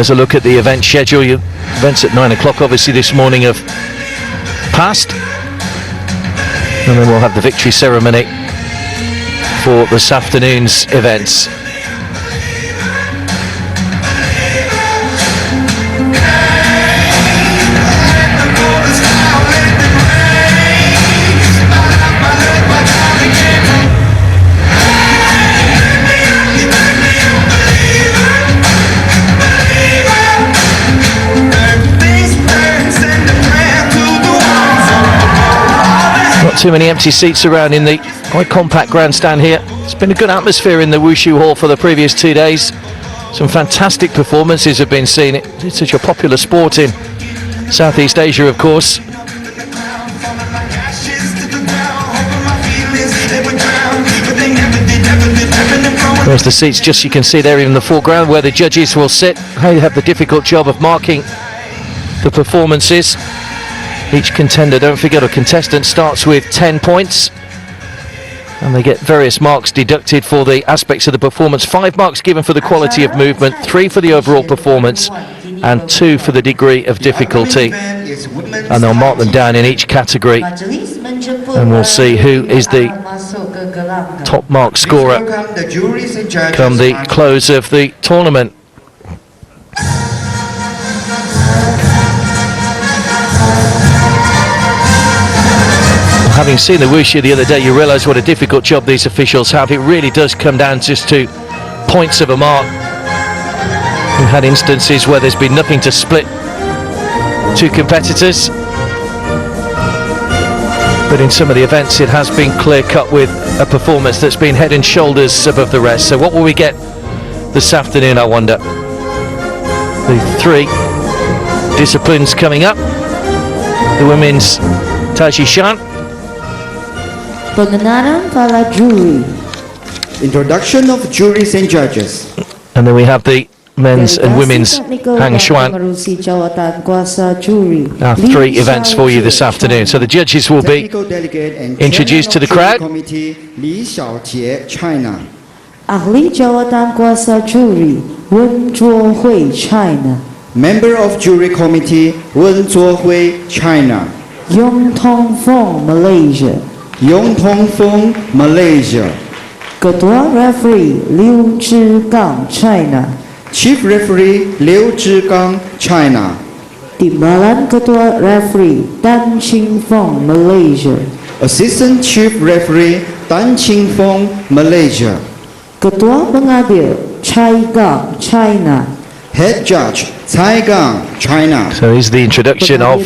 There's a look at the event schedule. Events at 9 o'clock obviously this morning have passed, and then we'll have the victory ceremony for this afternoon's events. Too many empty seats around in the quite compact grandstand here. It's been a good atmosphere in the Wushu Hall for the previous 2 days. Some fantastic performances have been seen. It's such a popular sport in Southeast Asia, of course. There's the seats, just you can see there in the foreground, where the judges will sit. They have the difficult job of marking the performances. Each contender, don't forget, or contestant starts with 10 points, and they get various marks deducted for the aspects of the performance. 5 marks given for the quality of movement, 3 for the overall performance, and 2 for the degree of difficulty. And they'll mark them down in each category, and we'll see who is the top mark scorer come the close of the tournament. Having seen the Wushu the other day, you realise what a difficult job these officials have. It really does come down just to points of a mark. We've had instances where there's been nothing to split 2 competitors, but in some of the events it has been clear-cut with a performance that's been head and shoulders above the rest. So what will we get this afternoon, I wonder? The 3 disciplines coming up. The women's Taijijian. Pengenalan para jury. Introduction of juries and judges. And then we have the men's and women's Changquan. 3 events for you this afternoon. So the judges will be introduced to the crowd. Ahli jawatan kuasa juri Wen Zuohui, China. Member of jury committee Wen Zuohui, China. Yong Tong Fong, Malaysia. Yong Tong Fong, Malaysia. Ketua referee Liu Zhigang, China. Chief referee Liu Zhigang, China. Timbalan Ketua referee Dan Ching Fong, Malaysia. Assistant chief referee Dan Ching Fong, Malaysia. Ketua pengadil Chai Gang, China. Head judge Taijiquan, China. So here's the introduction of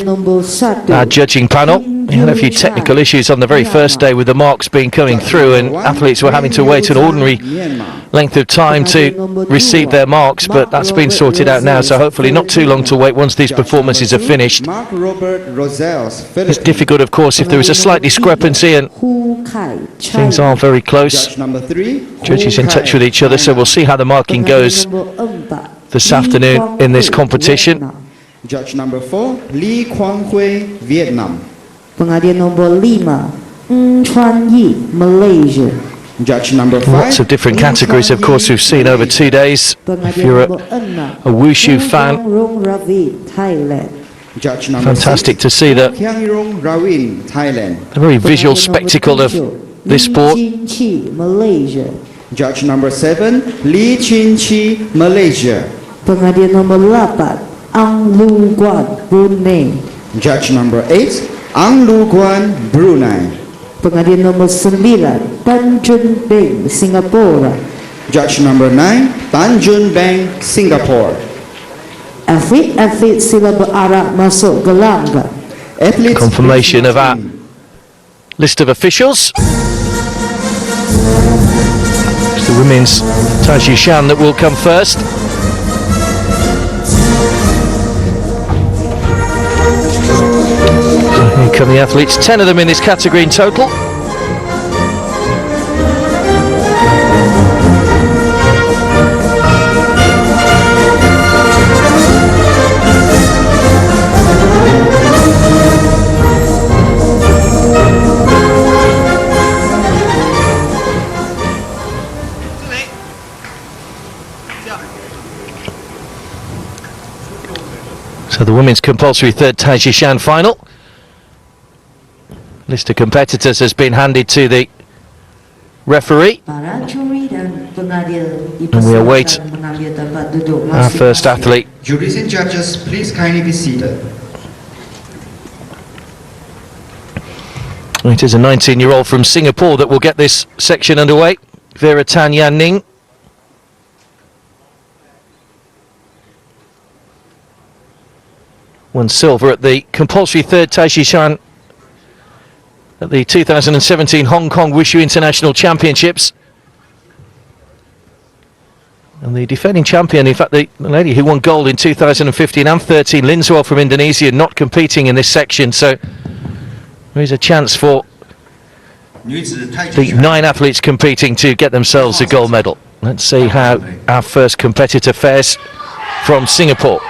our judging panel. We had a few technical issues on the very first day with the marks being coming through, and athletes were having to wait an ordinary length of time to receive their marks, but that's been sorted out now, so hopefully not too long to wait once these performances are finished. It's difficult, of course, if there is a slight discrepancy, and things are very close. Judges in touch with each other, so we'll see how the marking goes this afternoon in this competition. Judge number 4, Lee Quang Hui, Vietnam. Pengadil nombor 5, Chuan Yi, Malaysia. Judge number 5. Lots of different categories, of course, we've seen over 2 days. If you're a Wushu fan, Judge number fantastic to see the very visual spectacle of this sport. Judge number 7, Lee Chin Chi, Malaysia. Pengadil nombor 8, Ang Lu Guan, Brunei. Judge number 8, Ang Lu Guan, Brunei. Pengadil nombor 9, Tan Jun Beng, Singapura. Judge number 9, Tan Jun Beng, Singapore. Atlet sila berarak masuk ke langgar. Confirmation of our list of officials. It's the women's Taijijian that will come first. Here come the athletes, 10 of them in this category in total. So the women's compulsory third Taijijian final. List of competitors has been handed to the referee. And we await our first athlete. Juries and judges, please kindly be seated. It is a 19-year-old from Singapore that will get this section underway. Vera Tan Yan Ning. Won silver at the compulsory third Taijiquan at the 2017 Hong Kong Wushu International Championships. And the defending champion, in fact the lady who won gold in 2015 and 13, Lin Zuo from Indonesia, not competing in this section, so there is a chance for the 9 athletes competing to get themselves a gold medal. Let's see how our first competitor fares from Singapore.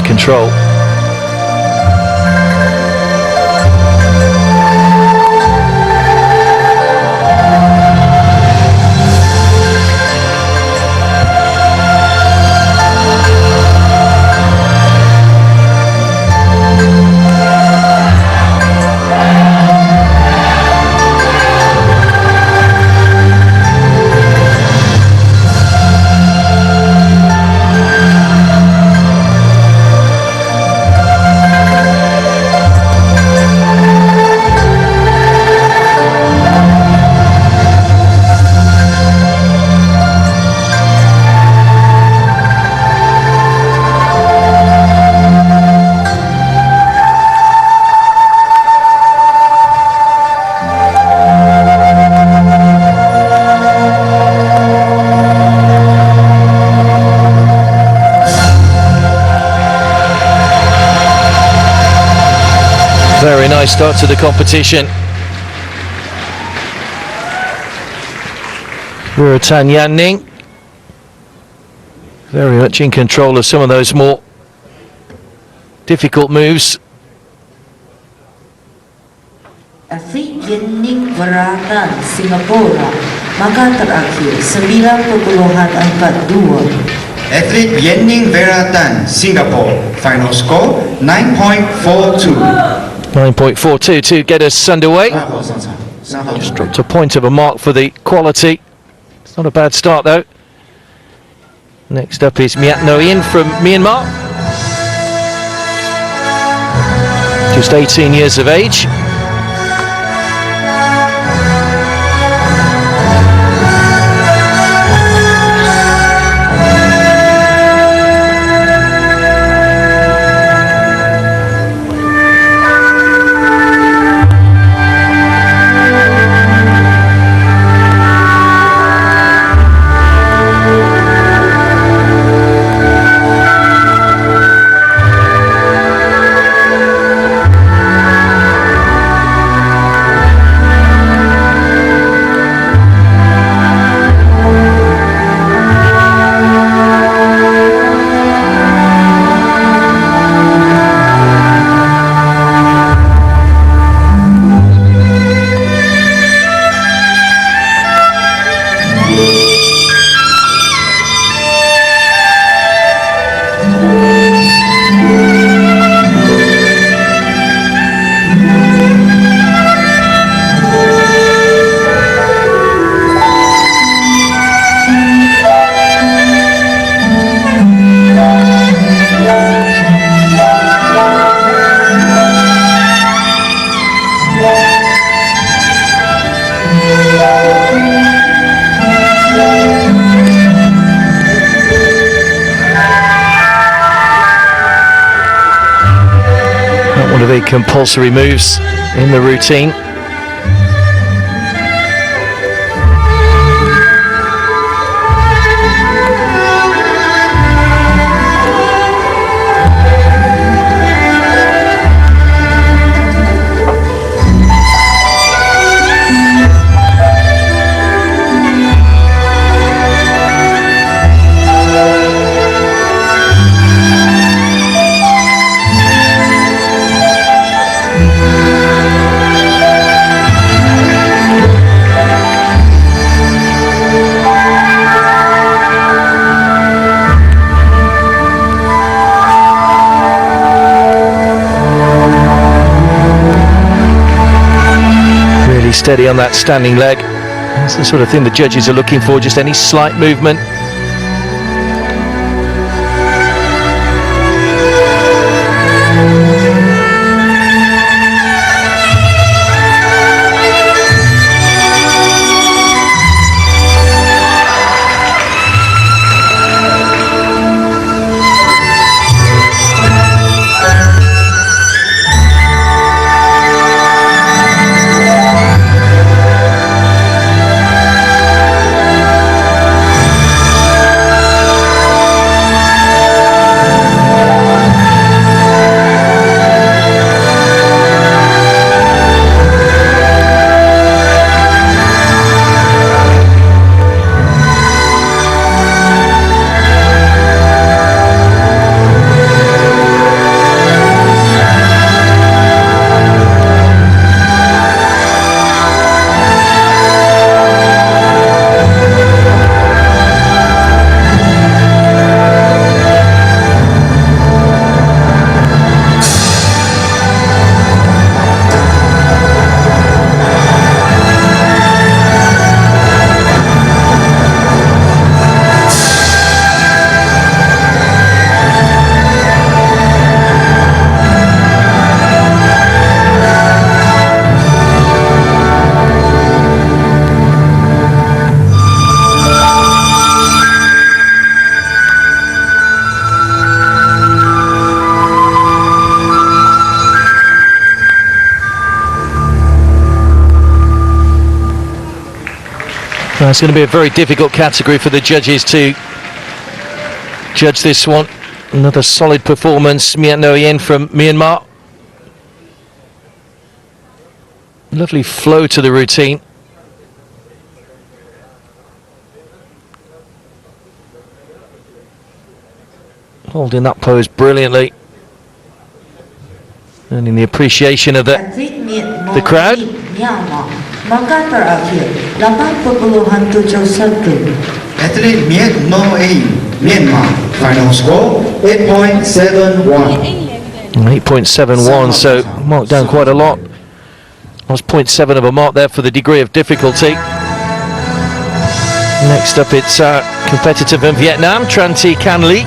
Control. nice start to the competition. Tan Yanning very much in control of some of those more difficult moves. Atlet Yanning Veratan Singapura, maka terakhir 9.42. Athlete Yanning Veratan, Singapore. Final score 9.42. 9.42 to get us underway. Just dropped a point of a mark for the quality. It's not a bad start though. Next up is Miat Noyin from Myanmar. Just 18 years of age. One of the compulsory moves in the routine. Steady on that standing leg. That's the sort of thing the judges are looking for, just any slight movement. It's going to be a very difficult category for the judges to judge this one. Another solid performance, Miat Noyin from Myanmar. Lovely flow to the routine. Holding that pose brilliantly. And in the appreciation of the crowd. Athlete Miet Mo Ain, Myanmar. Final score 8.71. 8.71, so marked down quite a lot. That was 0.7 of a mark there for the degree of difficulty. Next up, it's competitor from Vietnam, Taijiquan Lee.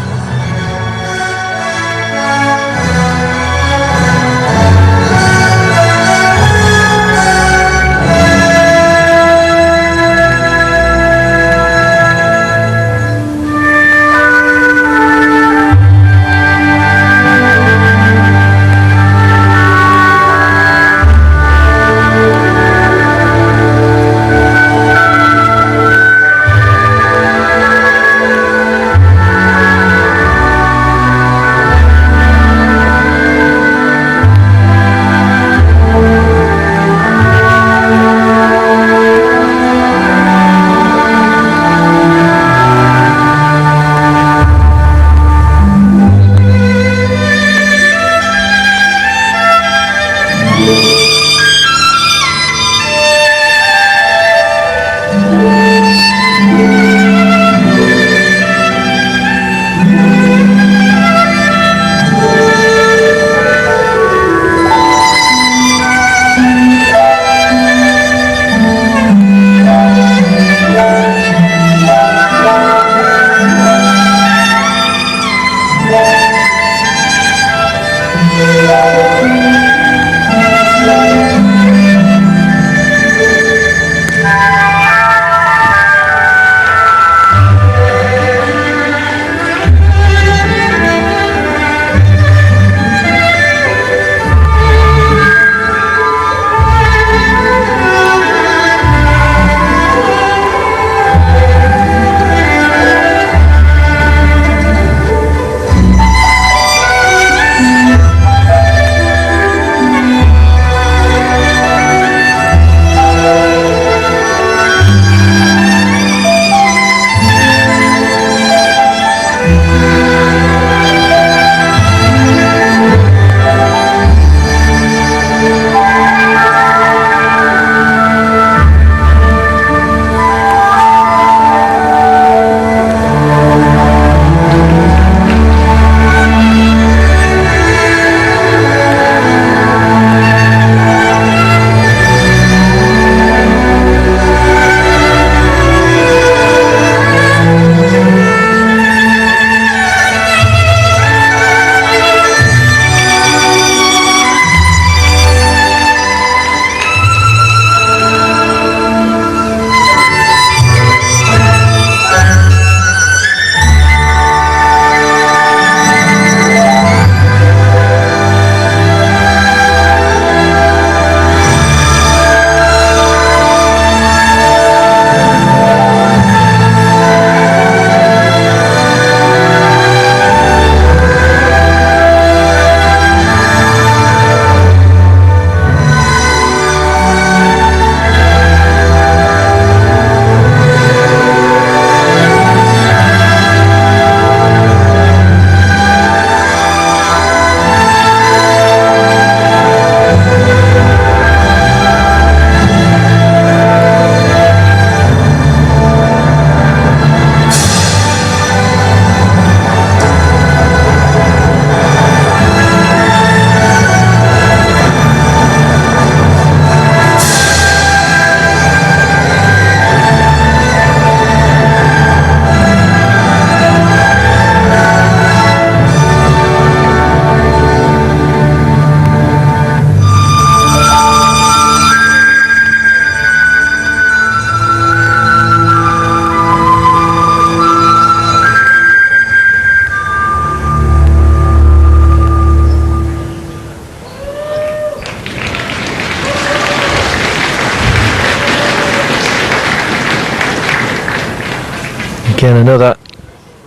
Again, another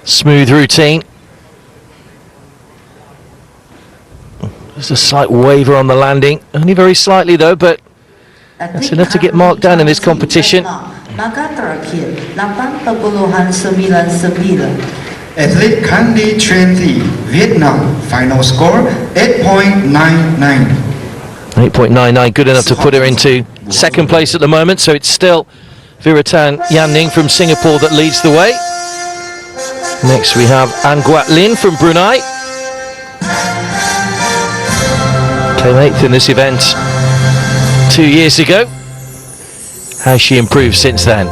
smooth routine. There's a slight waver on the landing, only very slightly though, but That's enough to get marked down in this competition. Athlete Kandi Trenthi, Vietnam. Final score 8.99. 8.99, good enough to put her into second place at the moment. So it's still Viratan Yanning from Singapore that leads the way. Next we have Anguat Lin from Brunei. Came 8th in this event 2 years ago. Has she improved since then?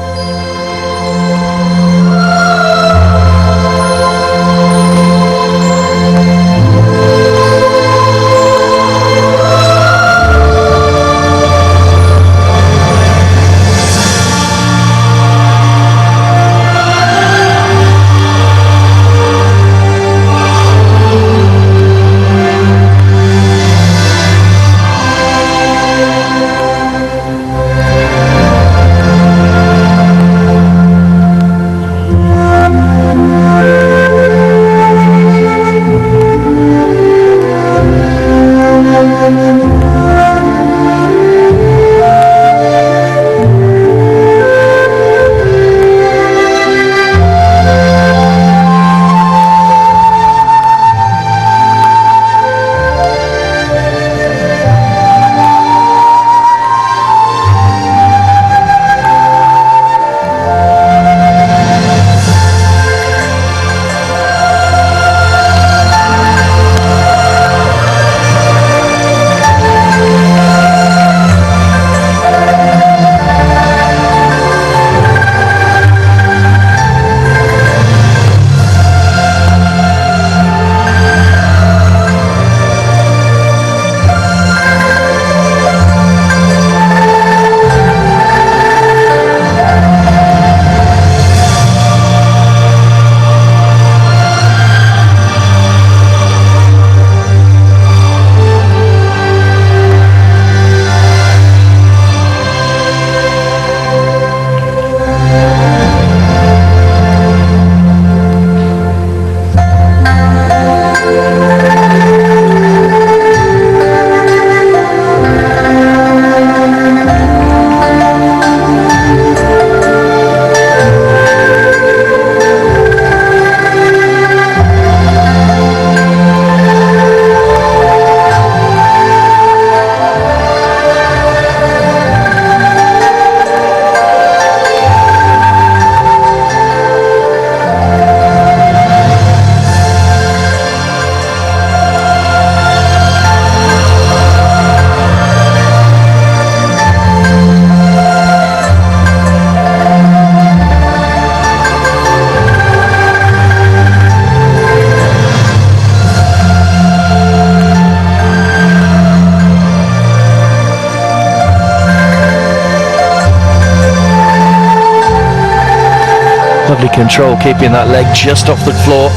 Lovely control, keeping that leg just off the floor.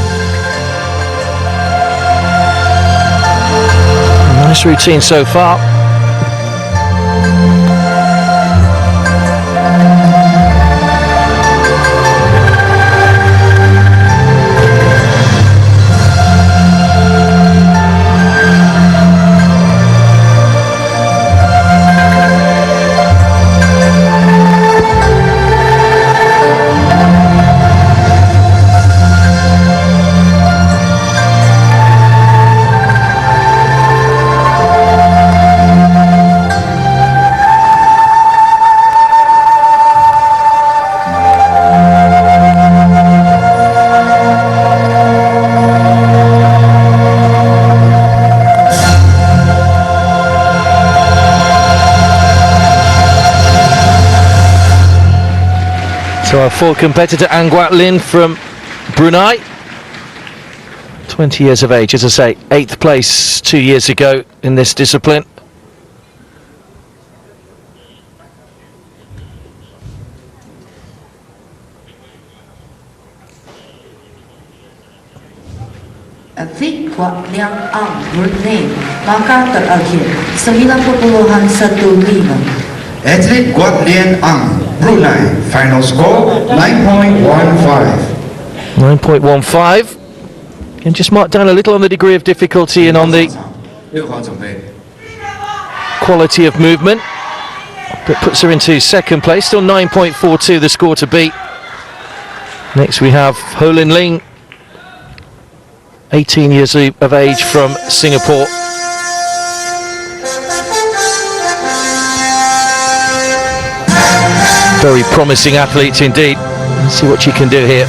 Nice routine so far. So our fourth competitor, Anguat Lin from Brunei, 20 years of age, as I say, 8th place 2 years ago in this discipline. Taijiquan Brunei, maka terakhir 9.15. Athlete Guat Lien Ang, Brunei. Final score 9.15. 9.15. And just mark down a little on the degree of difficulty and on the quality of movement. but puts her into second place. Still 9.42 the score to beat. Next we have Ho Lin Ling, 18 years of age from Singapore. Very promising athlete indeed. Let's see what she can do here.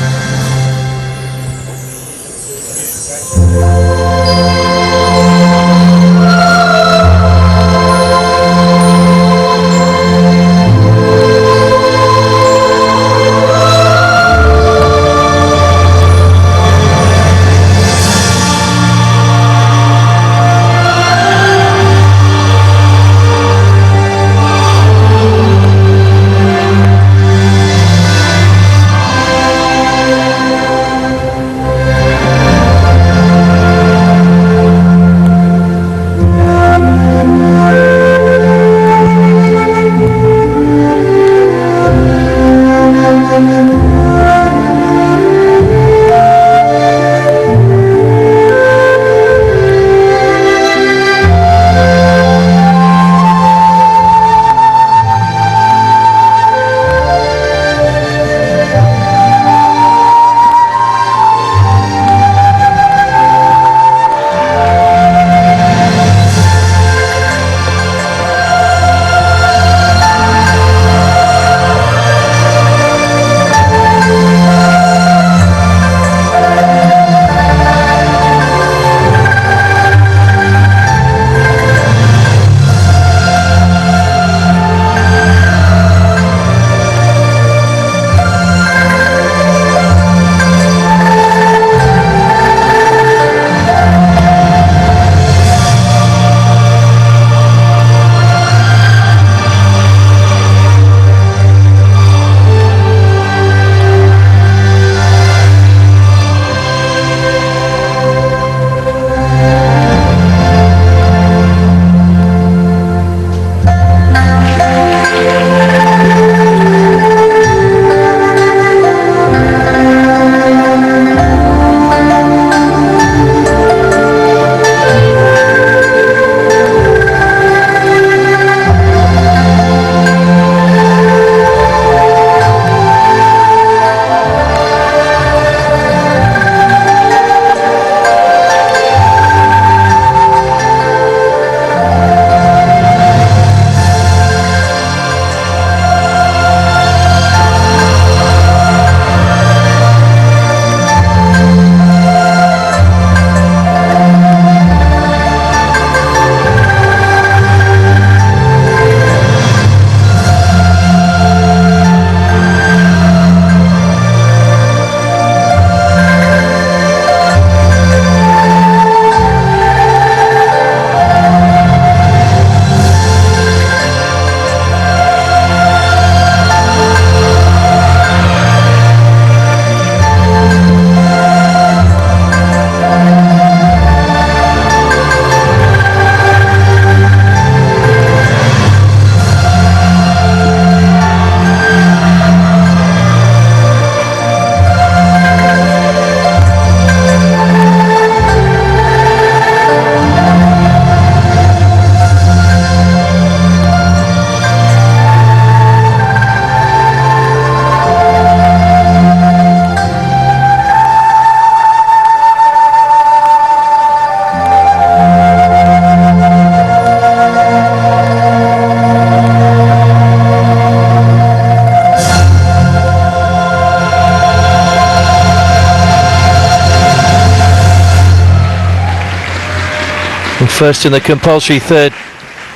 First in the compulsory, third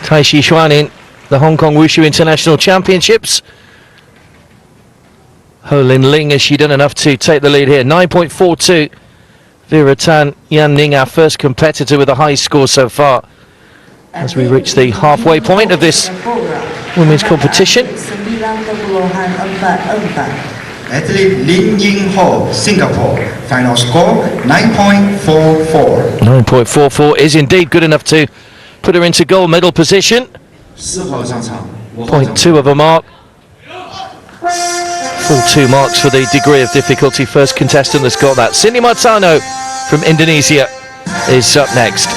Taijiquan in the Hong Kong Wushu International Championships. Ho Lin Ling, has she done enough to take the lead here? 9.42. Vera Tan Yan Ning, our first competitor with a high score so far, as we reach the halfway point of this women's competition. Athlete Lin Ying Ho, Singapore. Final score 9.44. 9.44 is indeed good enough to put her into gold medal position. 0.2 of a mark. Full 2 marks for the degree of difficulty. First contestant that's got that. Cindy Martano from Indonesia is up next.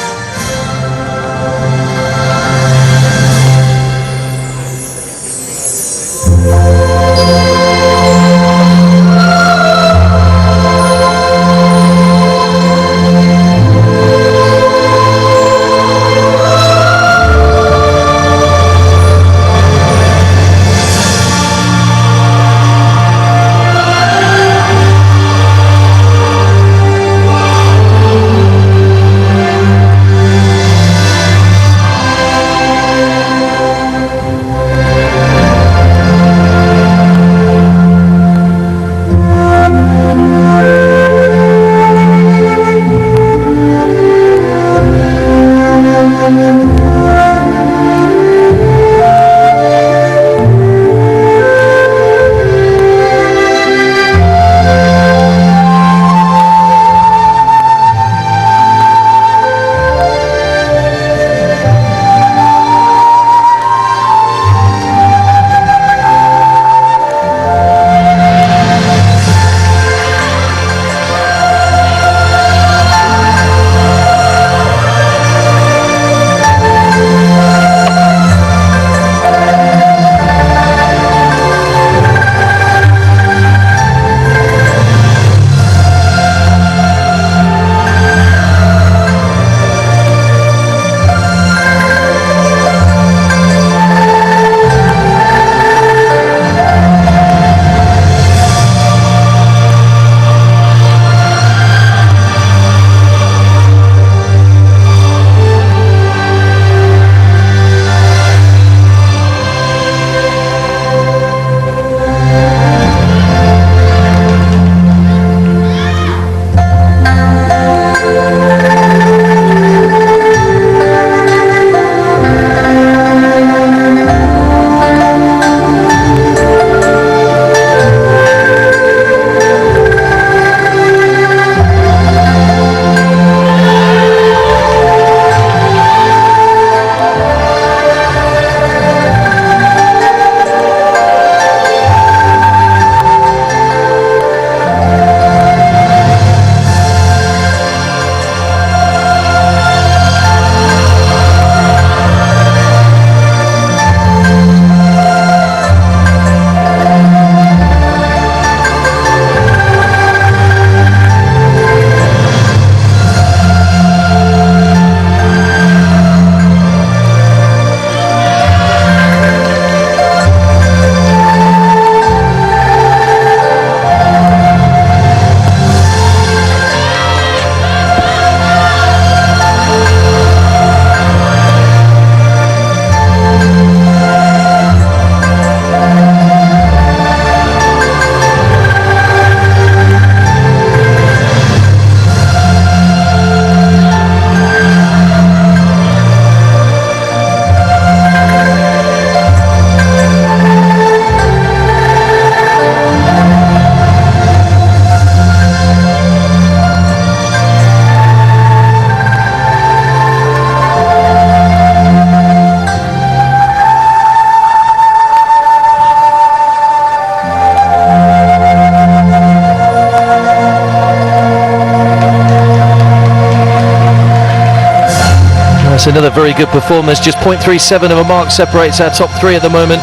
That's another very good performance. Just 0.37 of a mark separates our top three at the moment.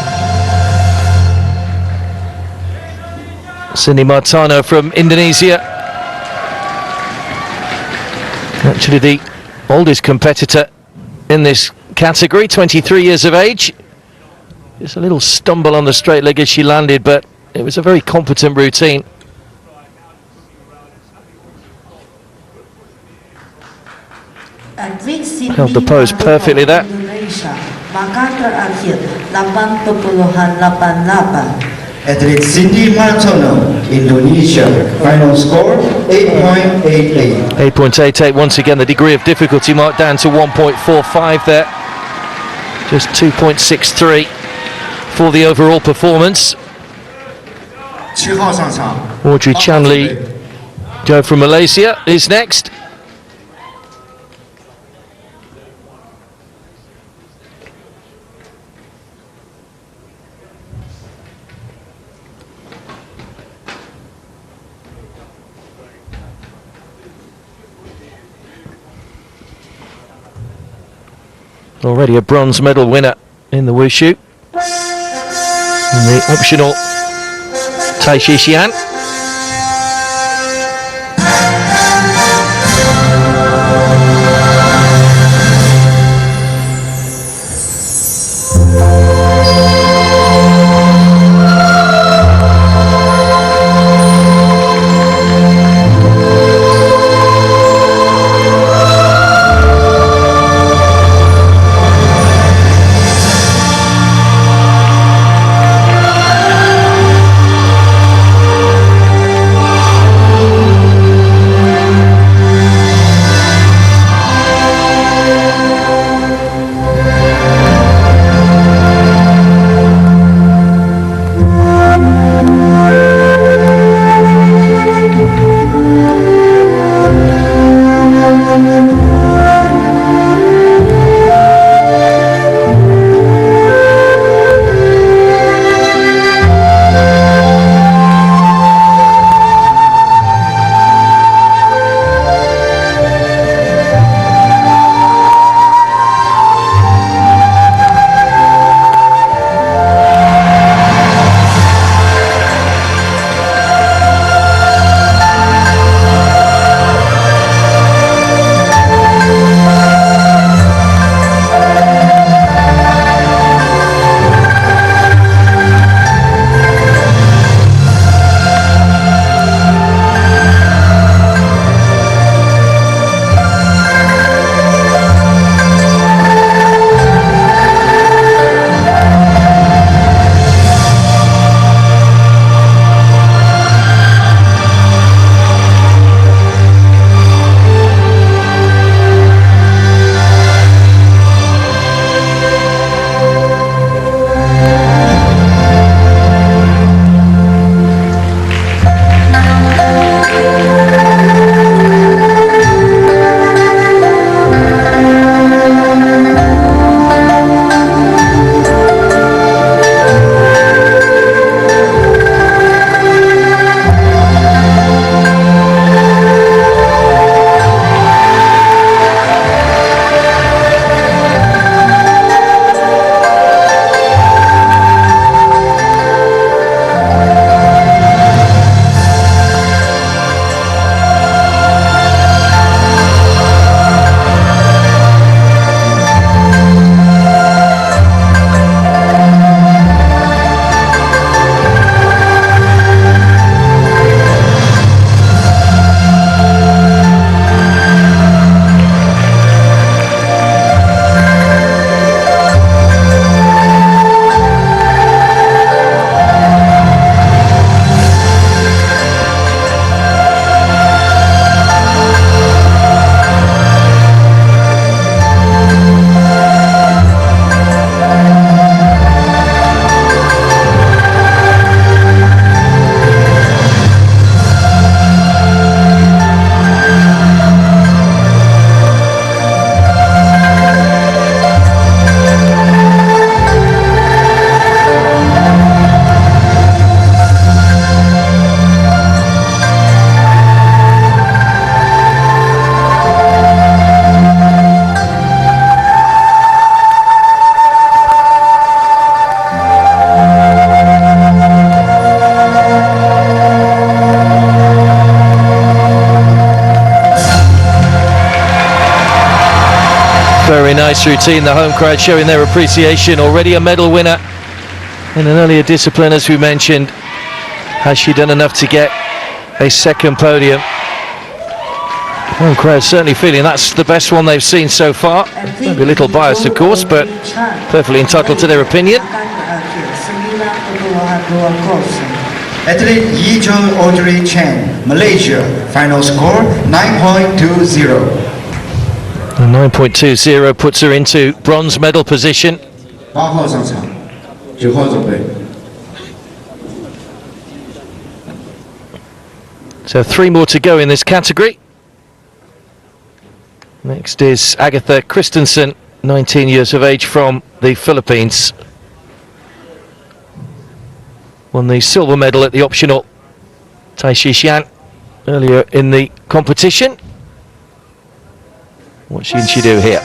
Cindy Martano from Indonesia, actually the oldest competitor in this category, 23 years of age. Just a little stumble on the straight leg as she landed, but it was a very competent routine. Held the pose perfectly there. Athlete Cindy Martono, Indonesia. Final score 8.88. 8.88, once again the degree of difficulty marked down to 1.45 there. Just 2.63 for the overall performance. 7号上场 Audrey Chanley Joe from Malaysia is next. Already a bronze medal winner in the Wushu. In the optional Taijijian. Very nice routine, the home crowd showing their appreciation. Already a medal winner in an earlier discipline, as we mentioned. Has she done enough to get a second podium? Home crowd certainly feeling that's the best one they've seen so far. Maybe a little biased, of course, but perfectly entitled to their opinion. Athlete Yi Jung Audrey Chen, Malaysia. Final score 9.20. 9.20 puts her into bronze medal position. 8号上场，9号准备。 So 3 more to go in this category. Next is Agatha Christensen, 19 years of age, from the Philippines. Won the silver medal at the optional Taijijian earlier in the competition. What should she do here?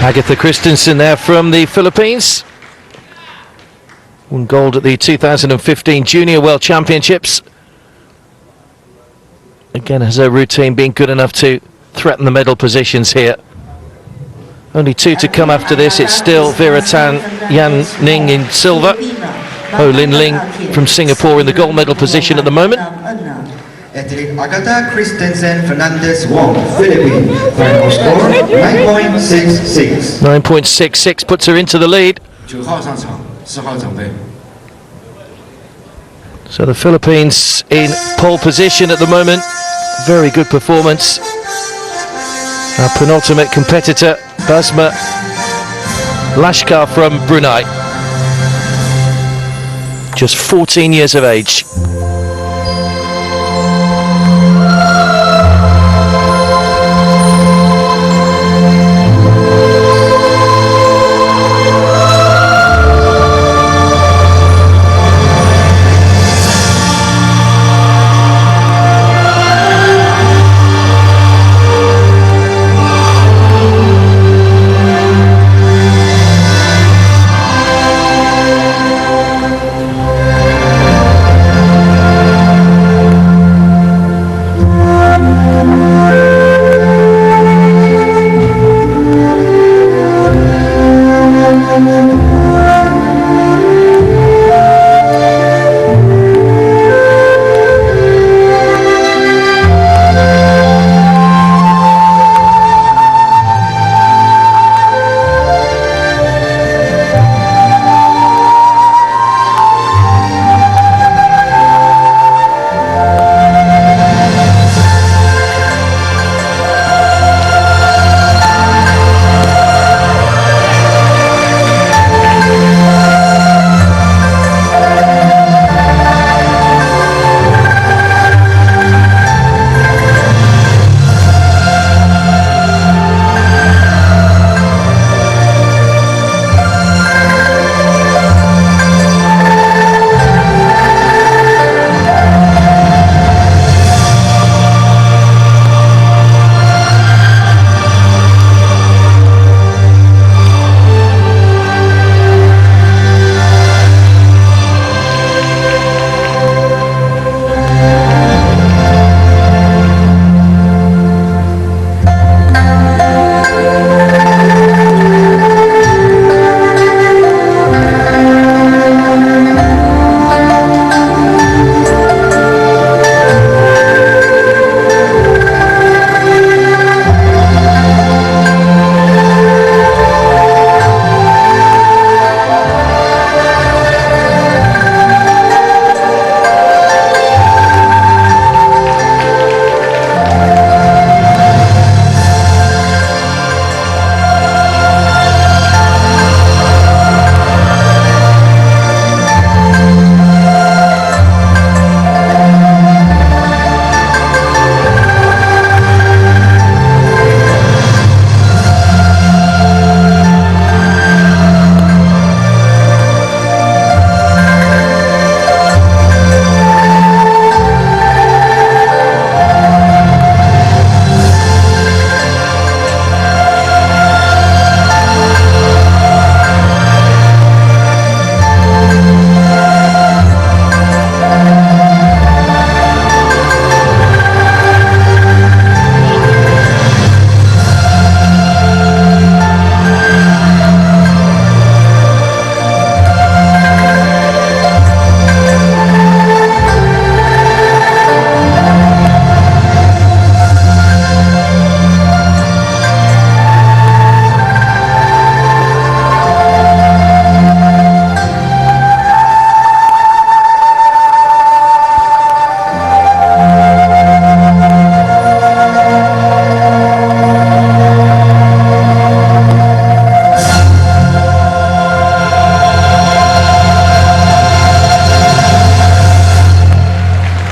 Agatha Christensen there from the Philippines. Won gold at the 2015 Junior World Championships. Again, has her routine been good enough to threaten the medal positions here? Only two to come after this. It's still Vera Tan, Yan Ning in silver. Ho Lin Ling from Singapore in the gold medal position at the moment. Athlete Agatha Christensen Fernandez Wong, Philippines. Final score 9.66. 9.66 puts her into the lead. 9号上场，4号准备。 So the Philippines in pole position at the moment. Very good performance. Our penultimate competitor, Basma Lashkar from Brunei. Just 14 years of age.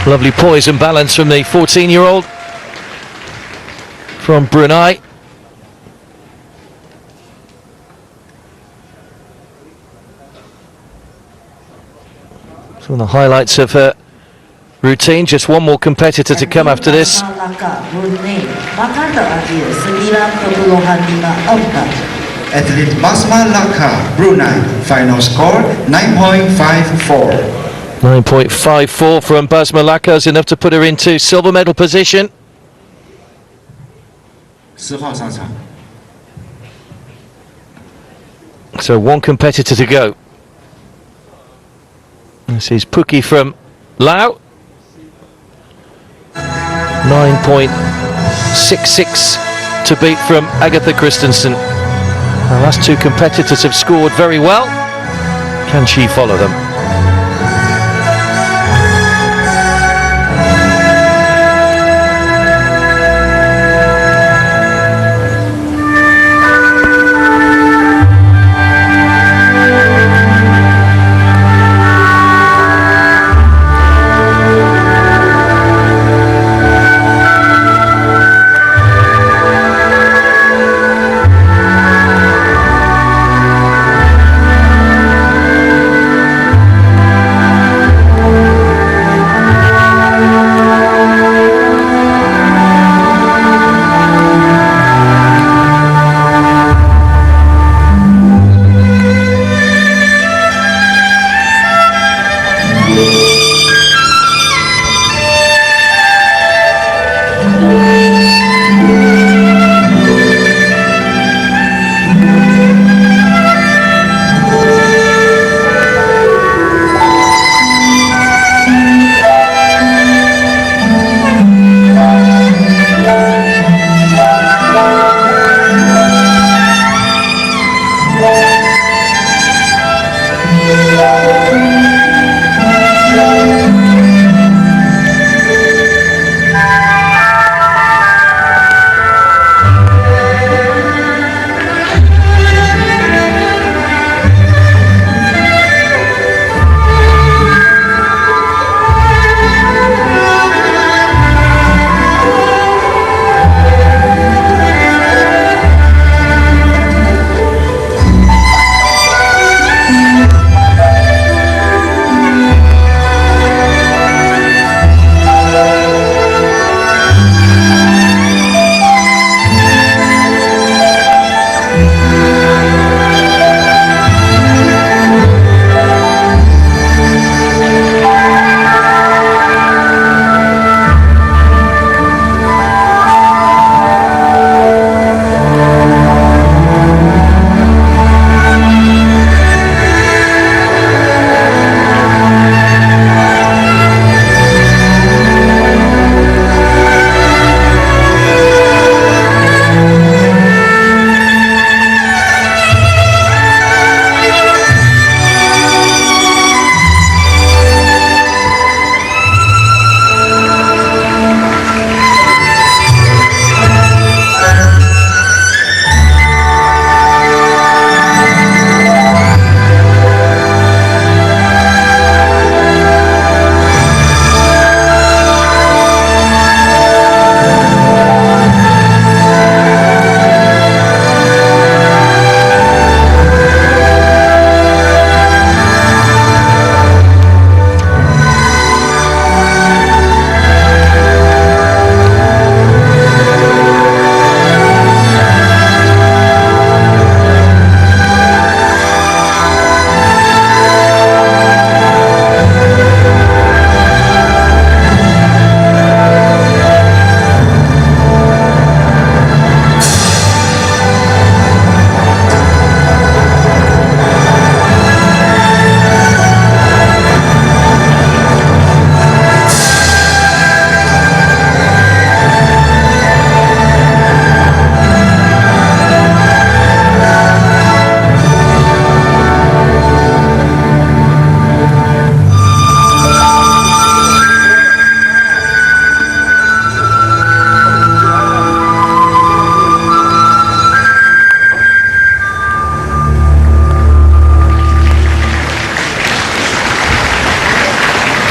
Lovely poise and balance from the 14-year-old from Brunei. Some of the highlights of her routine. Just one more competitor to come after this. athlete Basma Laka, Brunei. Final score 9.54. 9.54 from Basma Laka is enough to put her into silver medal position. 10号上场。 So one competitor to go. This is Puki from Laos. 9.66 to beat from Agatha Christensen. The last two competitors have scored very well. Can she follow them?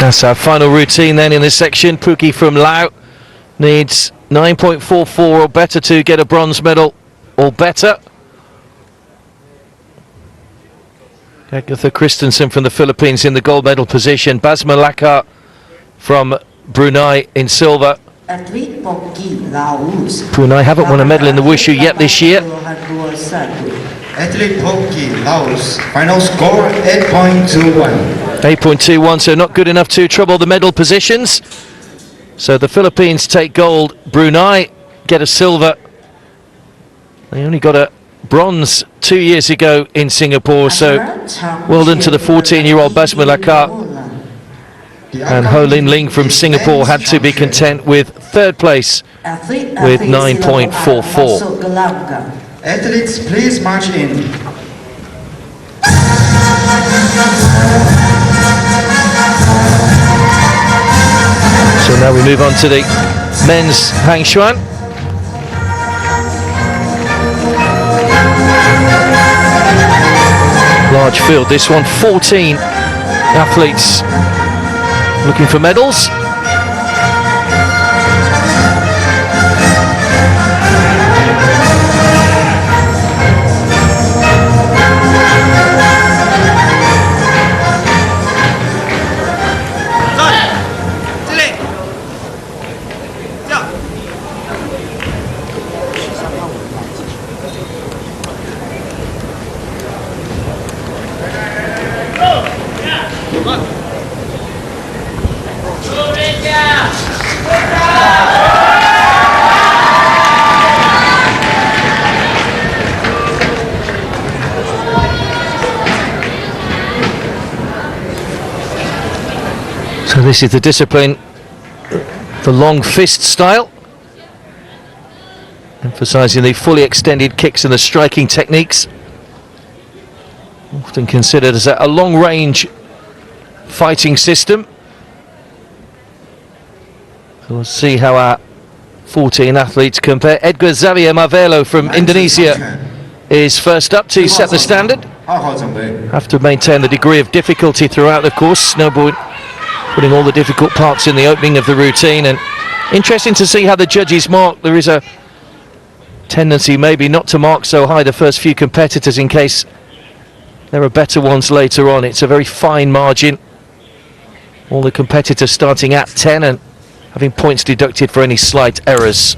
That's our final routine then in this section. Puki from Laos needs 9.44 or better to get a bronze medal or better. Agatha Christensen from the Philippines in the gold medal position. Basma Laka from Brunei in silver. Atlet Pongki Laos. Brunei haven't won a medal in the Wushu yet this year. Athlete Pongki, Laos. Final score 8.21. 8.21, so not good enough to trouble the medal positions. So the Philippines take gold. Brunei get a silver. They only got a bronze 2 years ago in Singapore, so well done to the 14-year-old Basma Lakar. And Ho Lin Ling from Singapore had to be content with third place with 9.44. Athletes, please march in. So now we move on to the men's Hang Xuan. Large field, this one, 14 athletes looking for medals. So this is the discipline, the long fist style, emphasizing the fully extended kicks and the striking techniques, often considered as a long-range fighting system. So we'll see how our 14 athletes compare. Edgar Xavier Marvelo from Indonesia is first up to set the standard. Have to maintain the degree of difficulty throughout the course. No point putting all the difficult parts in the opening of the routine. And interesting to see how the judges mark. There is a tendency maybe not to mark so high the first few competitors in case there are better ones later on. It's a very fine margin. All the competitors starting at 10 and having points deducted for any slight errors.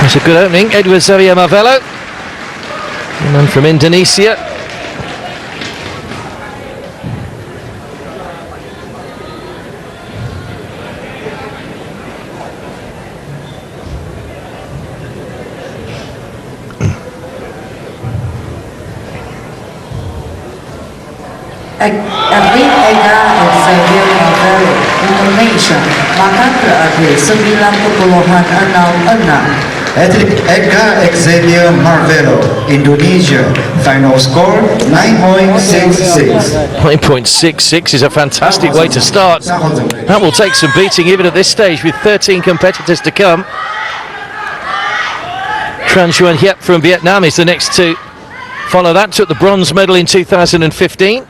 It's a good opening, Edward Xavier Marvelo, and then from Indonesia. Atlet Edgar Xavier Marvelo, Indonesia, maka berarti 9.66. Athlete Edgar Xavier Marvelo, Indonesia. Final score 9.66. 9.66 is a fantastic way to start. That will take some beating even at this stage with 13 competitors to come. Tran Xuan Hiep from Vietnam is the next to follow that. Took the bronze medal in 2015.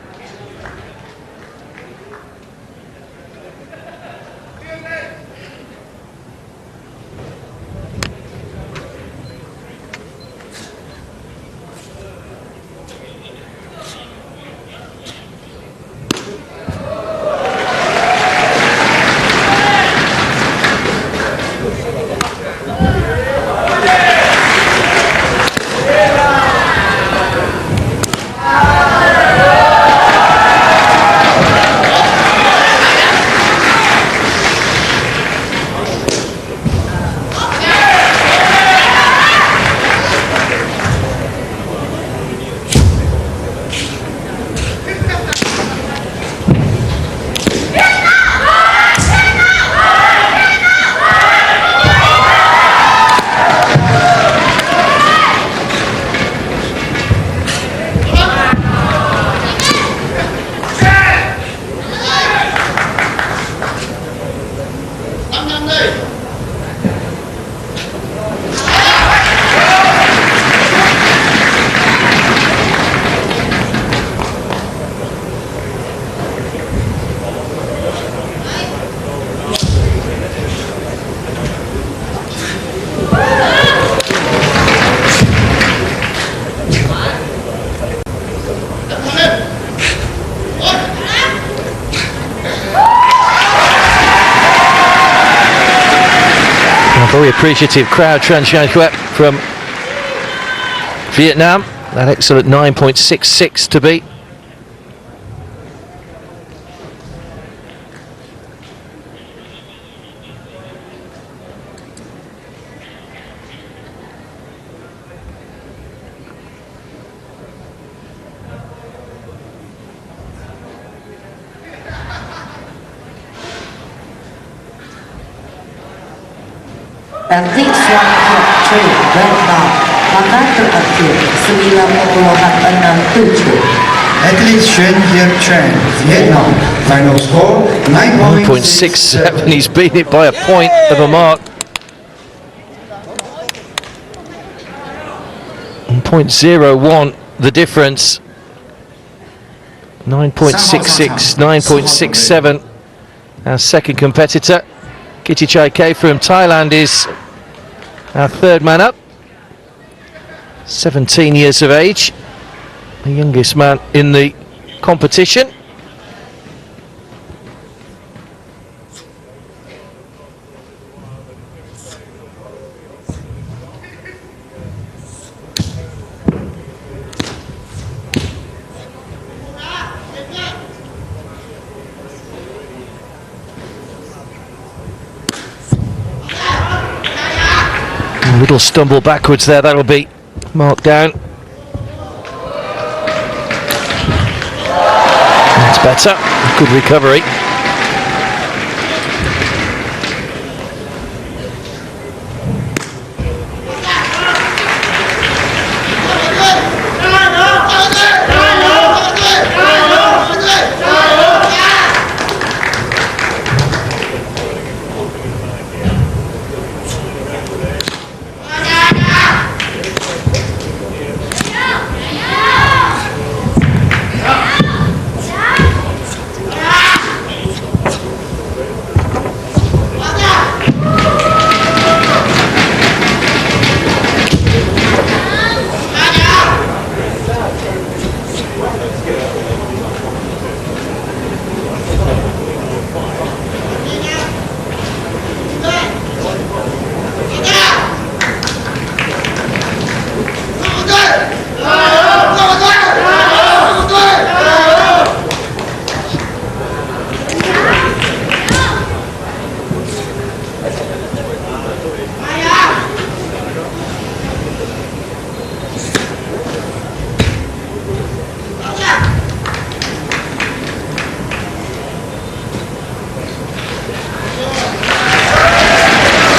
Very appreciative crowd, Changquan from Vietnam. That excellent 9.66 to beat. Atlet Changquan red ball, maka terakhir 90.67. Athlete Xuan Hiep Tran, Vietnam. Final score 9.67. He's beaten it by a point of a mark. 0.01 the difference. 9.66, 9.67. Our second competitor, Kittichai K from Thailand, is our third man up. 17 years of age, the youngest man in the competition. A little stumble backwards there, that'll be marked down. That's better, good recovery.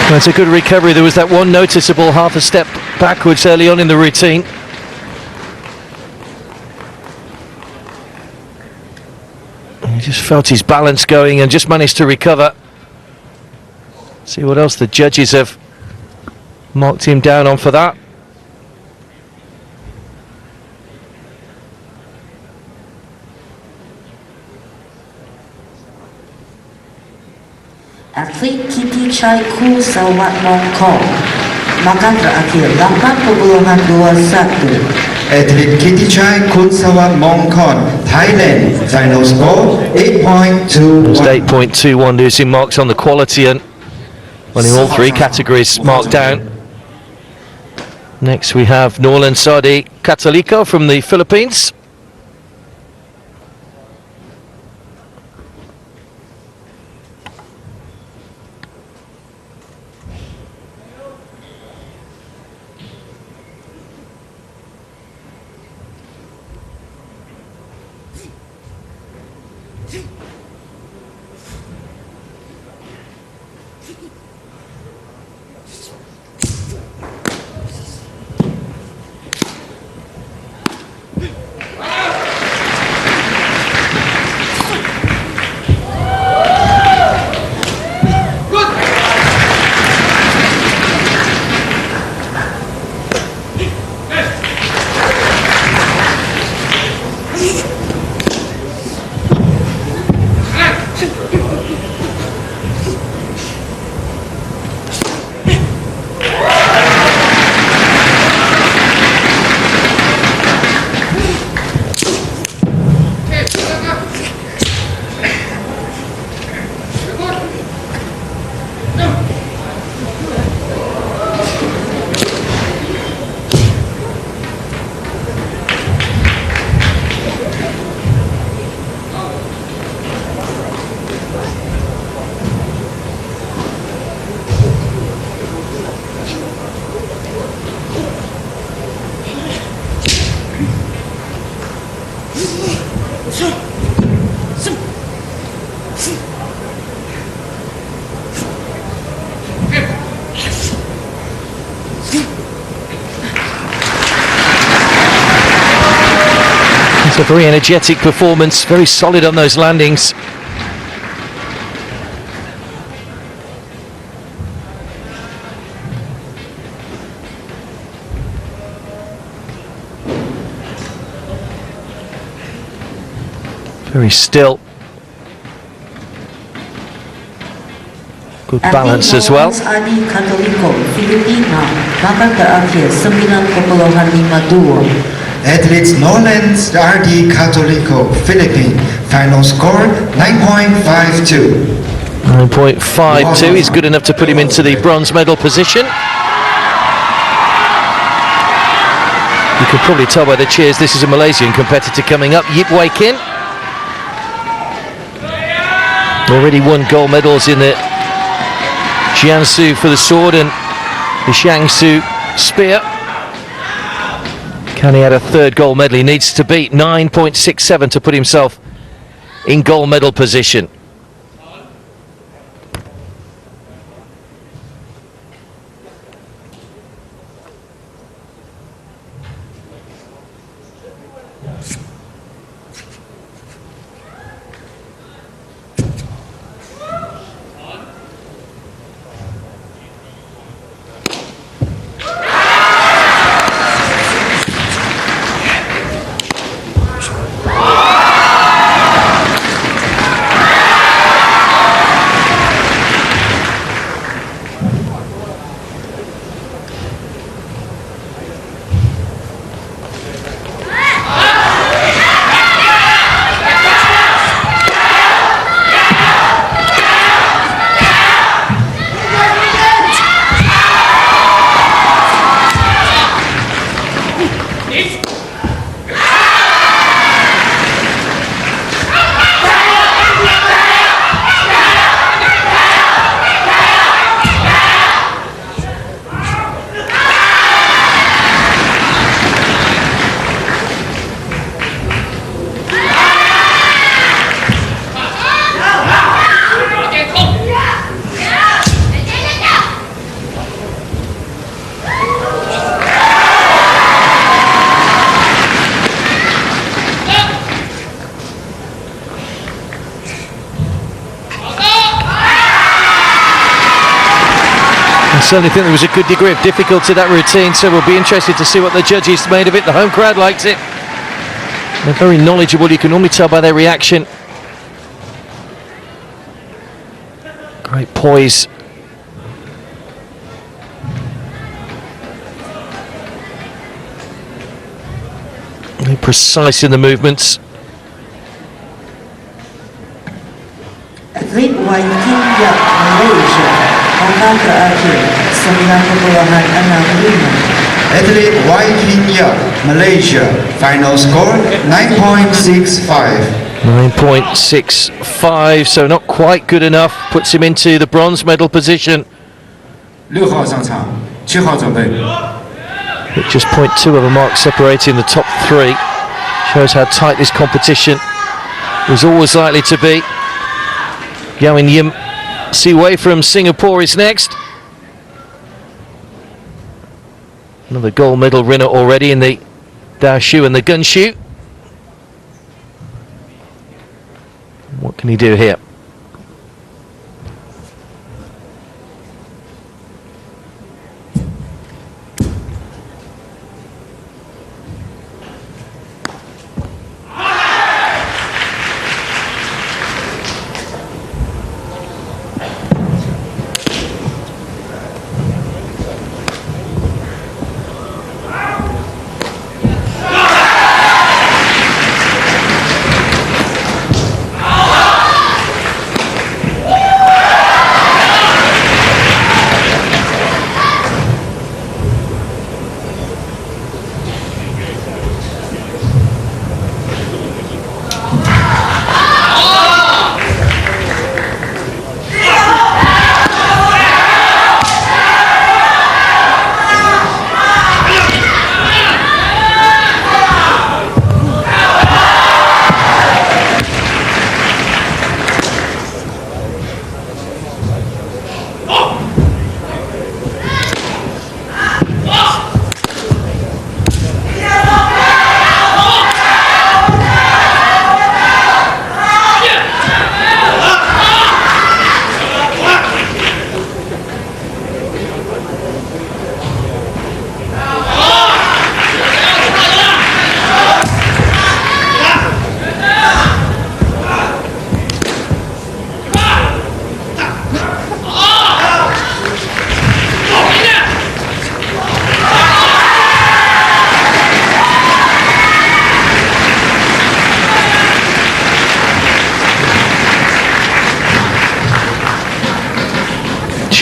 That's a good recovery. There was that one noticeable half a step backwards early on in the routine. He just felt his balance going and just managed to recover. See what else the judges have marked him down on for that. Atlet Kittichai Sawat Mongkong, maka terakhir 8.21. Athlete Kittichai Sawat Mongkon, Thailand. Final score 8.21. Just 8.21, losing marks on the quality and Winning all three categories marked down. Next we have Norlan Sadi Catalico from the Philippines. It's a very energetic performance, very solid on those landings. Very still. Good balance as well. Athletes Nolan Sadi Catolico, Philippines. Final score 9.52. 9.52 is good enough to put him into the bronze medal position. You can probably tell by the cheers this is a Malaysian competitor coming up, Yip Wei Kin. Already won gold medals in the Jiangsu for the sword and the Jiangsu spear. Can he add a third gold medal? He needs to beat 9.67 to put himself in gold medal position. I certainly think there was a good degree of difficulty to that routine, so we'll be interested to see what the judges made of it. The home crowd likes it. They're very knowledgeable, you can normally tell by their reaction. Great poise. Very precise in the movements. Athlete Wai Kin Yap, Malaysia. maka terakhir 90.65. Athlete Y Kenya, Malaysia. Final score 9.65. 9.65, so not quite good enough. Puts him into the bronze medal position. 6号上场，7号准备。 But just 0.2 of a mark separating the top three. Shows how tight this competition was always likely to be. Yaowen Yim Siwei from Singapore is next. Another gold medal winner already in the Wushu and the Gunshu. What can he do here?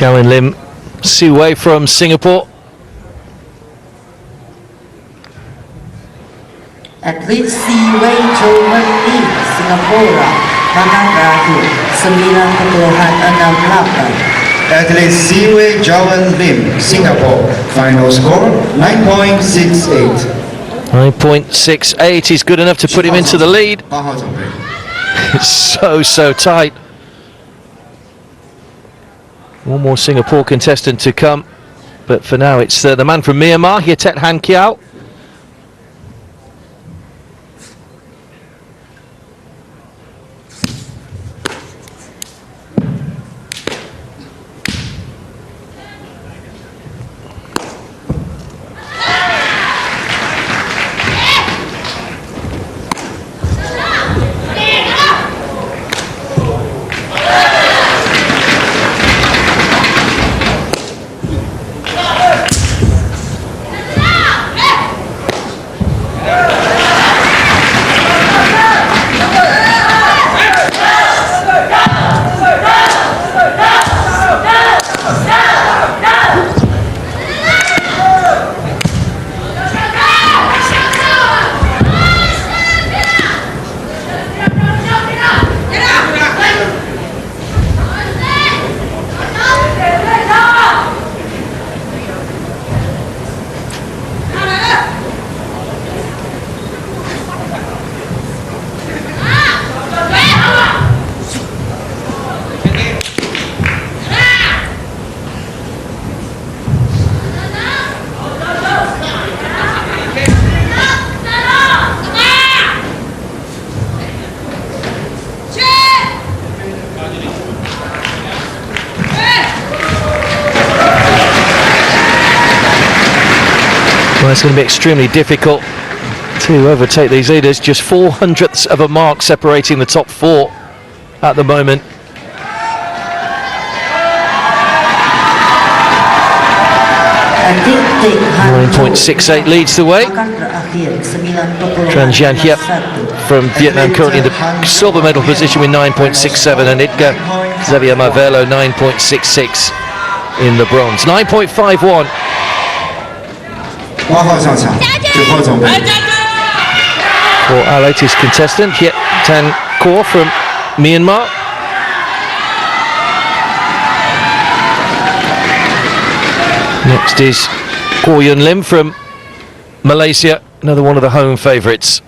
Yaowen Lim Siwei from Singapore. Atlet Siwei Jowen Lim Singapura maka terakhir 90.68. Athlete Siwei Jowen Lim, Singapore. Final score 9.68. 9.68 is good enough to put him into the lead. 8号准备。 It's so tight. One more Singapore contestant to come, but for now it's the man from Myanmar, Yatet Han Kiao. Well, it's going to be extremely difficult to overtake these leaders. Just 0.04 of a mark separating the top four at the moment. .68 leads the way. Tran Gian Hiep from Vietnam currently in the silver medal position with 9.67, and Edgar Xavier Marvelo 9.66. in the bronze. 9.51. 8号上场，9号准备。 For our latest contestant, Tan Kaur from Myanmar. Next is Ko Yun Lim from Malaysia, another one of the home favourites.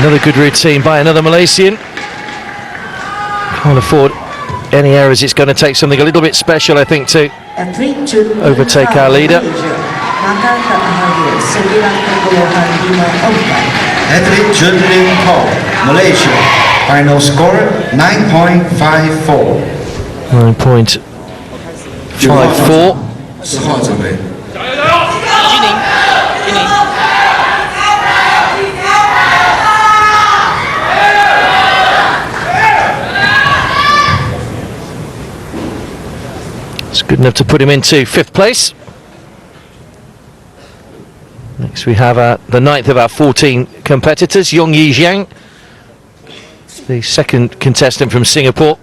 Another good routine by another Malaysian. Can't afford any errors. It's going to take something a little bit special, I think, to overtake our leader. Athlete Jun Lim Paul, Malaysia. Final score 9.54. 9.54. 10号准备。 It's good enough to put him into 5th place. Next we have the 9th of our 14 competitors, Yong Yi Zhang, the second contestant from Singapore.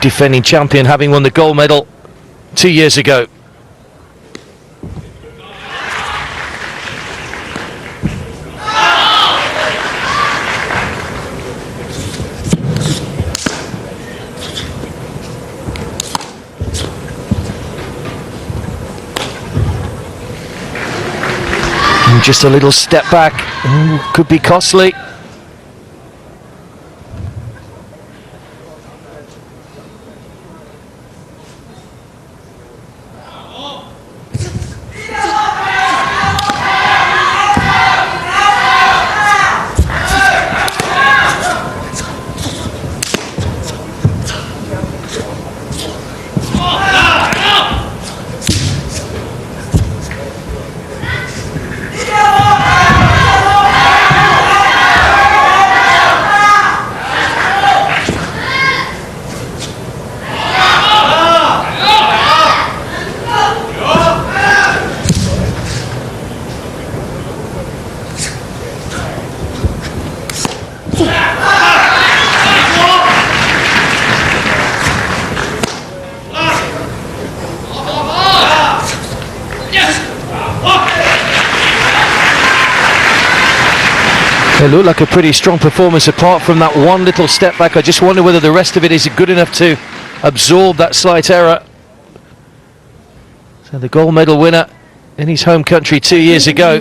Defending champion, having won the gold medal 2 years ago. Just a little step back, could be costly. It looked like a pretty strong performance apart from that one little step back. I just wonder whether the rest of it is good enough to absorb that slight error. So the gold medal winner in his home country 2 years ago.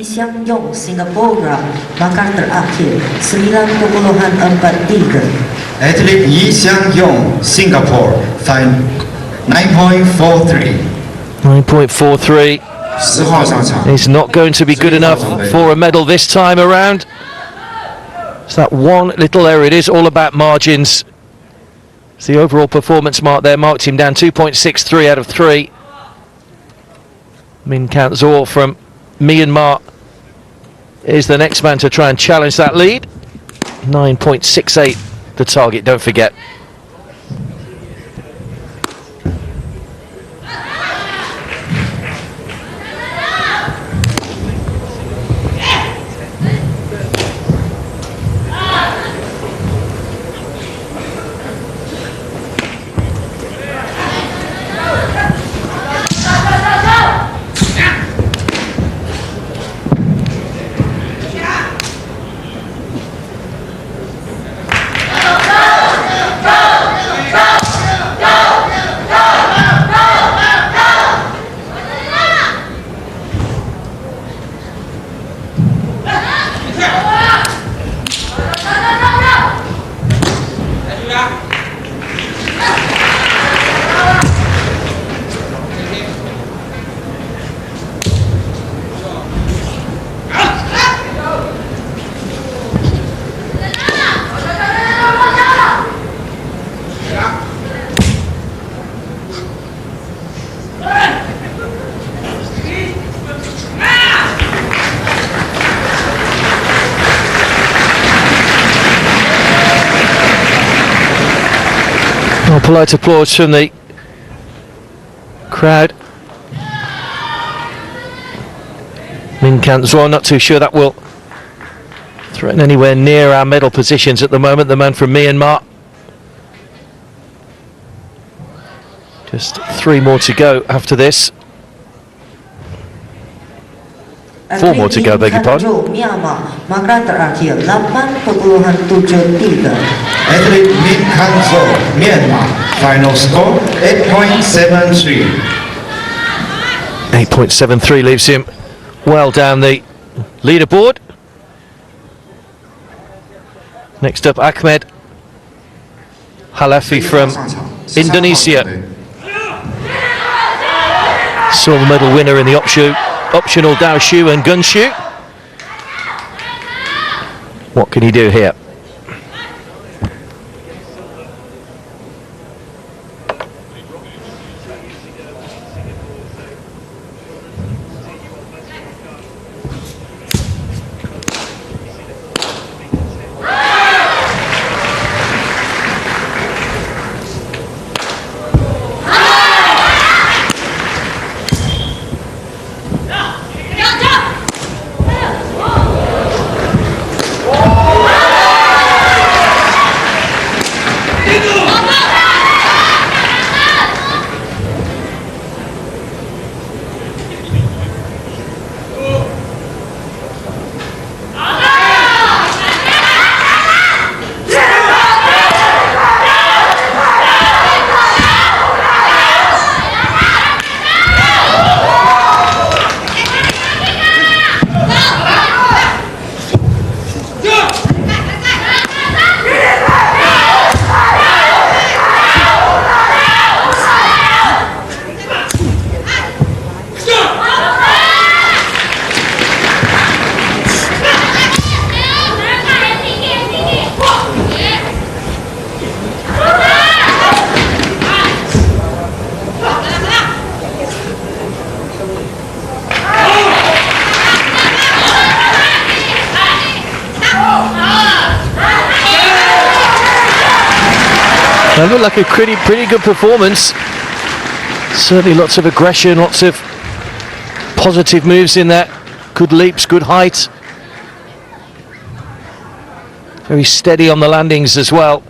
Athlete Yi Xiang Yong, Singapore, fine 9.43. 9.43 10号上场。 is not going to be good enough for a medal this time around. It's that one little error. It is all about margins. It's the overall performance mark there marked him down 2.63 out of 3. Min Kanzor from Myanmar is the next man to try and challenge that lead. 9.68 the target, don't forget. Polite applause from the crowd. Min Kanzor, not too sure that will threaten anywhere near our medal positions at the moment, the man from Myanmar. Just 3 more to go after this. 4 more to go, beg your pardon. Athlete Min Kanzor, Myanmar. Final score 8.73. 8.73 leaves him well down the leaderboard. Next up, Ahmed Halafi from Indonesia. Silver medal winner in the optional Dao Shu and Gun Shu. What can he do here? That looked like a pretty good performance. Certainly lots of aggression, lots of positive moves in there. Good leaps, good height. Very steady on the landings as well.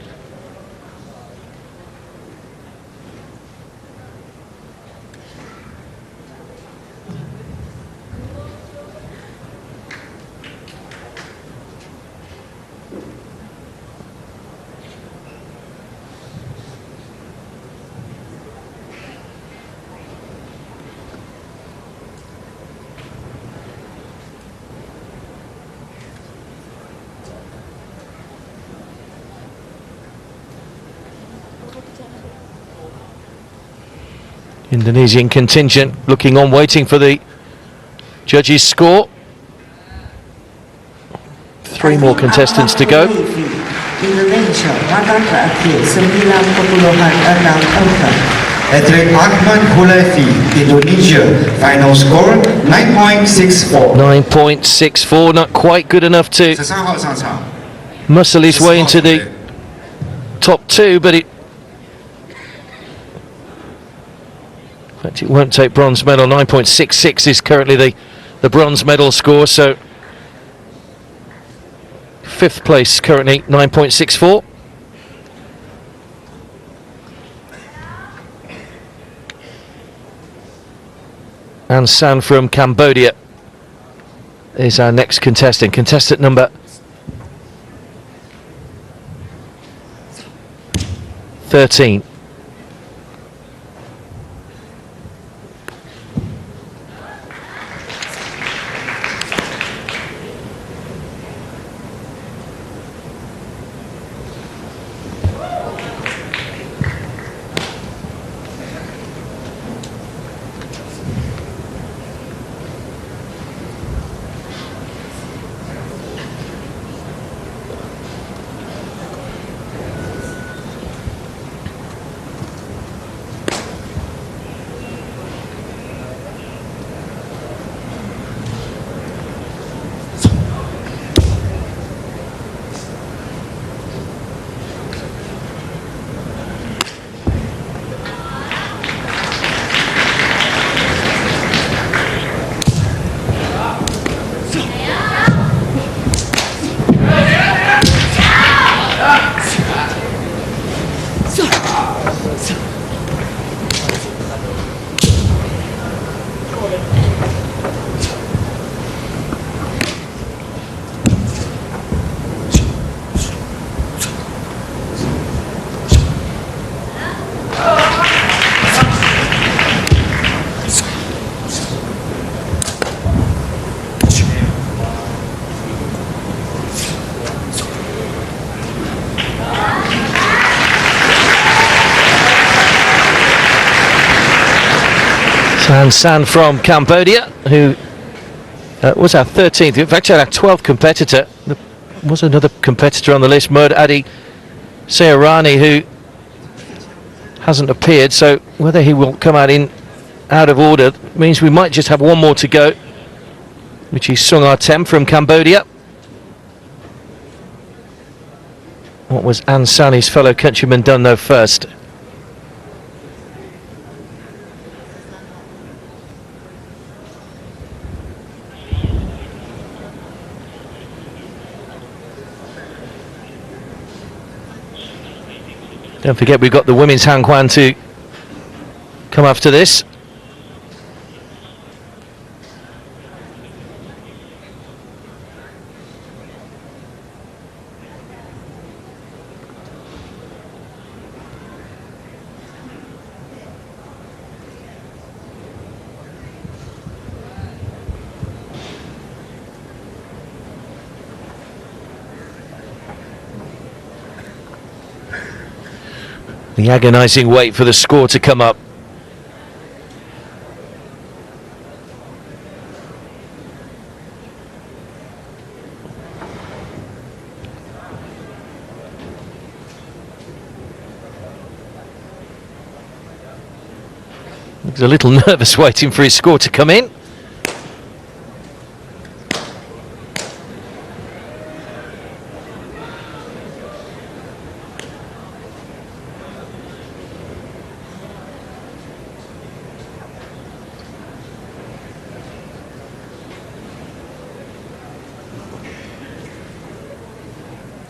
Indonesian contingent looking on, waiting for the judges' score. 3 more contestants to go. Indonesia, maka terakhir 9,6. Athlete Ahmad Hulefi, Indonesia. Final score 9.64. 9.64, not quite good enough to 13号上场。 muscle his way into the top two, but in fact it won't take bronze medal. 9.66 is currently the bronze medal score, so 5th place currently 9.64. And San from Cambodia is our next contestant. Contestant number 13. And San from Cambodia, who was our 13th, in fact our 12th competitor. There was another competitor on the list, Murd Adi Sayarani, who hasn't appeared, so whether he will come out of order means we might just have one more to go, which is Sung Artem from Cambodia. What was Ansan, his fellow countryman, done though first? Don't forget we've got the women's Changquan to come after this. The agonising wait for the score to come up. Looks a little nervous waiting for his score to come in.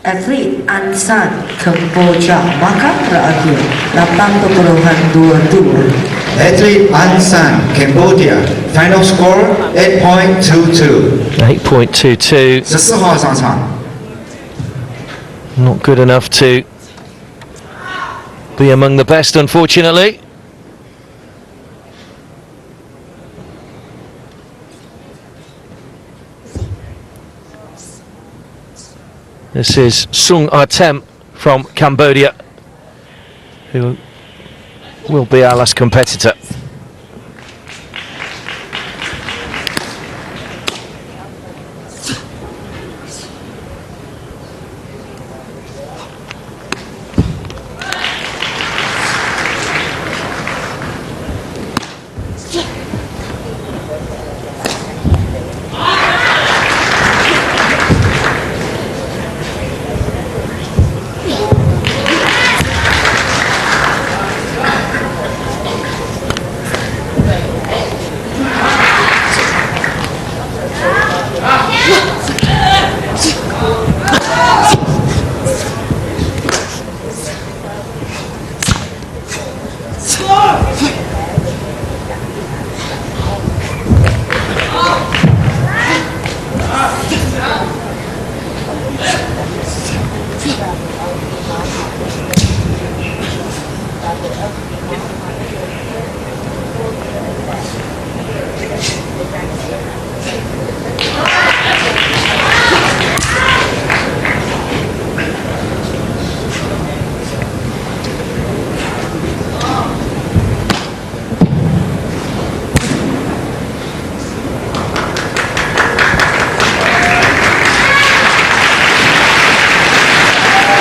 Atlet Ansan Kamboja, maka berakhir 8.22. Athlete Ansan, Cambodia. Final score 8.22. 8.22. 14号上场。 Not good enough to be among the best, unfortunately. This is Sung Artem from Cambodia, who will be our last competitor.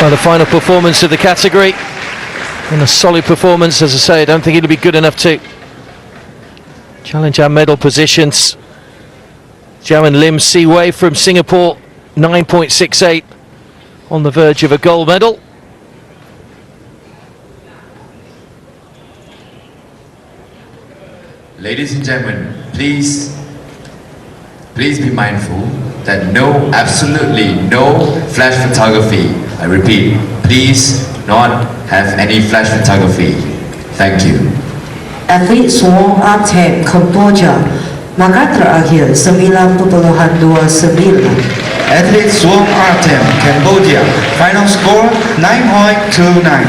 Well, the final performance of the category, and a solid performance. As I say, I don't think it'll be good enough to challenge our medal positions. Zhao and Lim Siwei from Singapore, 9.68, on the verge of a gold medal. Ladies and gentlemen, please be mindful that absolutely no flash photography. I repeat, please not have any flash photography. Thank you. Atlet Suwon Artem Kamboja mengakhir 9.29. Athlete Suwon Artem, Cambodia. Final score 9.29.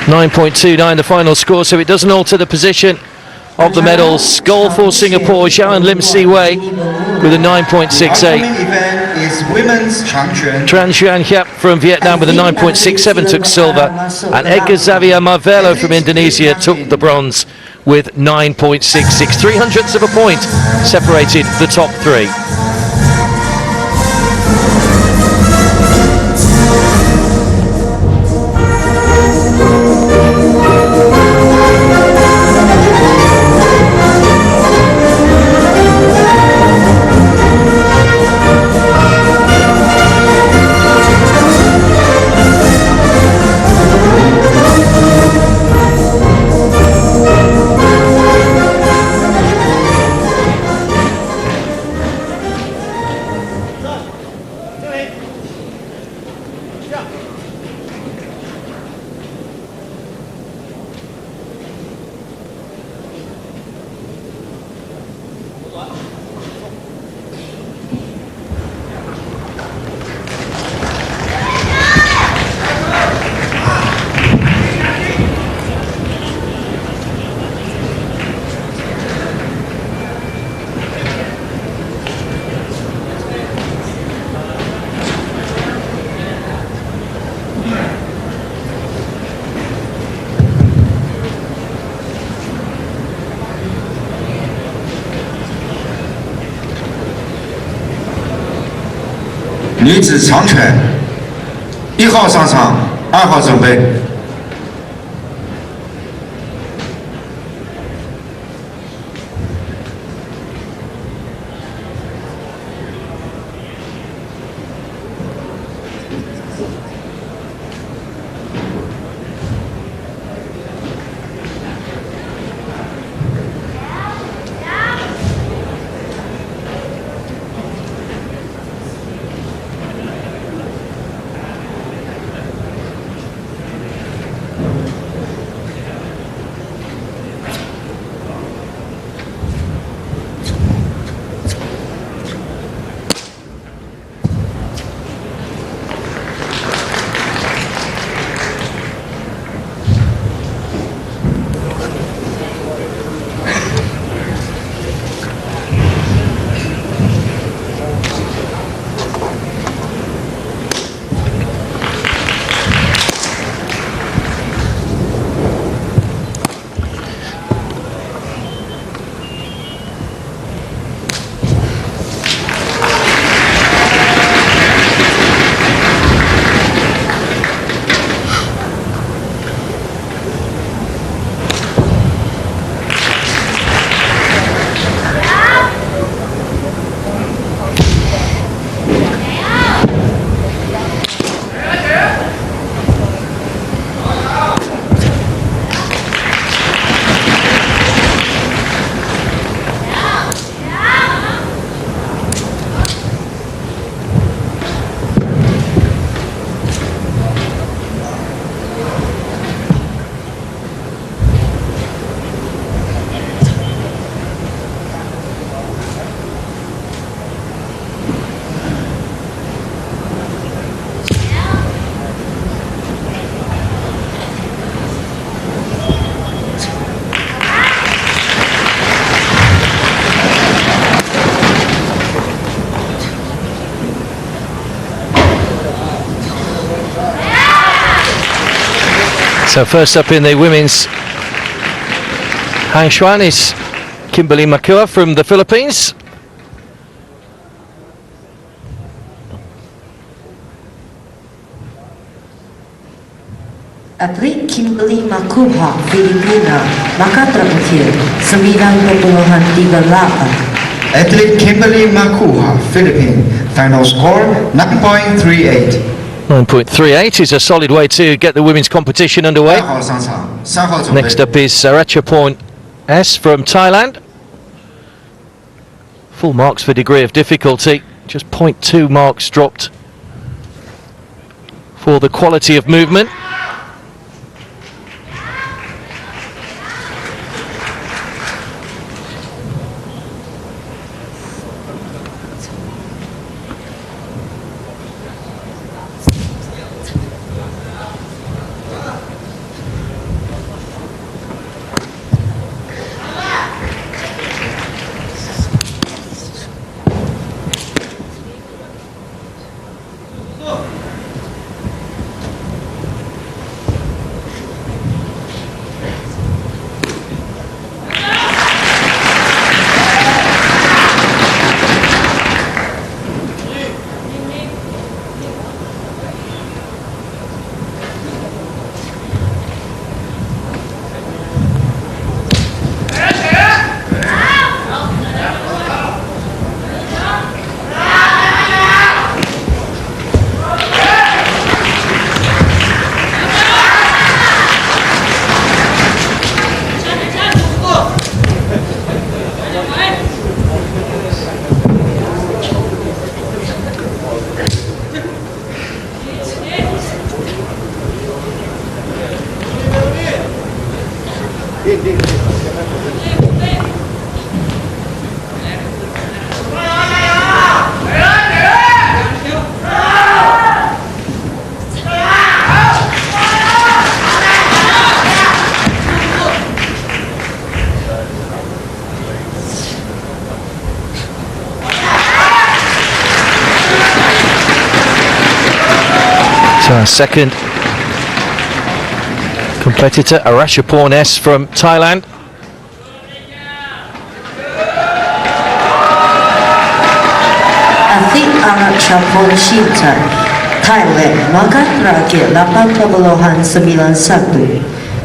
9.29 the final score, so it doesn't alter the position of the medals. Gold for Singapore, Zhao and Lim Siwei with a 9.68. Upcoming event is women's Changquan. Tran Xuan Hiap from Vietnam with a 9.67 took silver, and Edgar Xavier Marvelo from Indonesia took the bronze with 9.66. 300ths of a point separated the top three.女子长拳，1号上场，2号准备。So first up in the women's Hang Xuan is Kimberly Makua from the Philippines. Atlet Kimberly Makuha, Filipina, maka terakhir 9.38. Athlete Kimberly Makuha, Philippines. Final score 9.38. 9.38 is a solid way to get the women's competition underway. 2号上场，3号准备。 Next up is Arachapon S from Thailand. Full marks for degree of difficulty, just 0.2 marks dropped for the quality of movement. Our second competitor, Arachapon S from Thailand. Atlet Arachapon Shintan, Thailand, maka terakhir 8.91.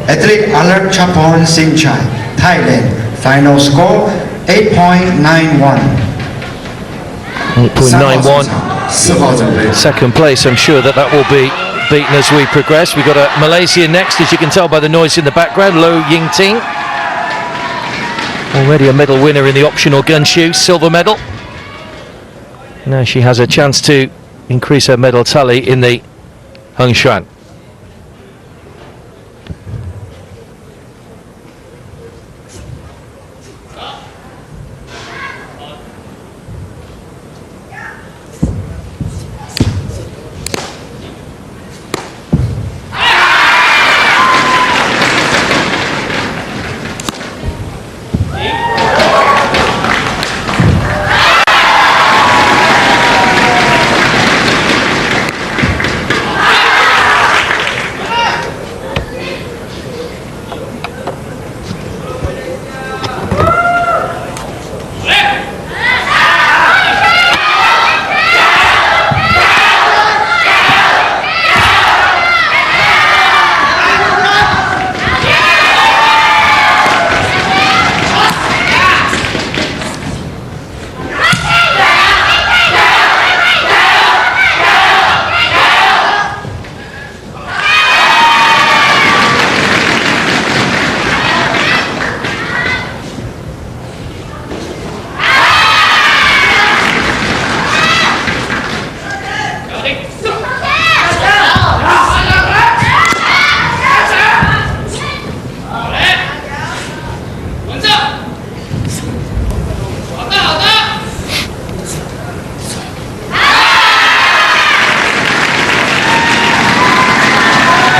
Athlete Arachapon Sinchai, Thailand. Final score 8.91. 8.91. 4号准备。 Second place, I'm sure that will be beaten as we progress. We've got a Malaysia next, as you can tell by the noise in the background, Lo Yingting. Already a medal winner in the optional gun shoe, silver medal. Now she has a chance to increase her medal tally in the Hung Xuan.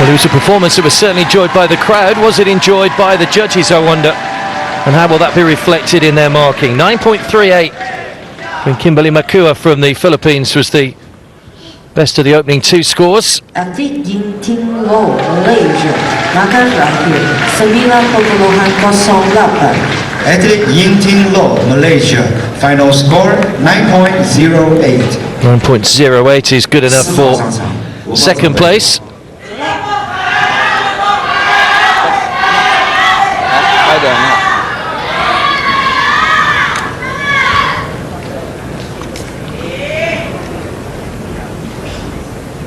Well, it was a performance that was certainly enjoyed by the crowd. Was it enjoyed by the judges, I wonder? And how will that be reflected in their marking? 9.38 when Kimberly Makua from the Philippines was the best of the opening two scores. Atlet Yingting Lo, Malaysia, maka terakhir 9.08. Athlete Yingting Lo, Malaysia. Final score 9.08. 9.08 is good enough 4号 for 上场，5号 second 准备。 place.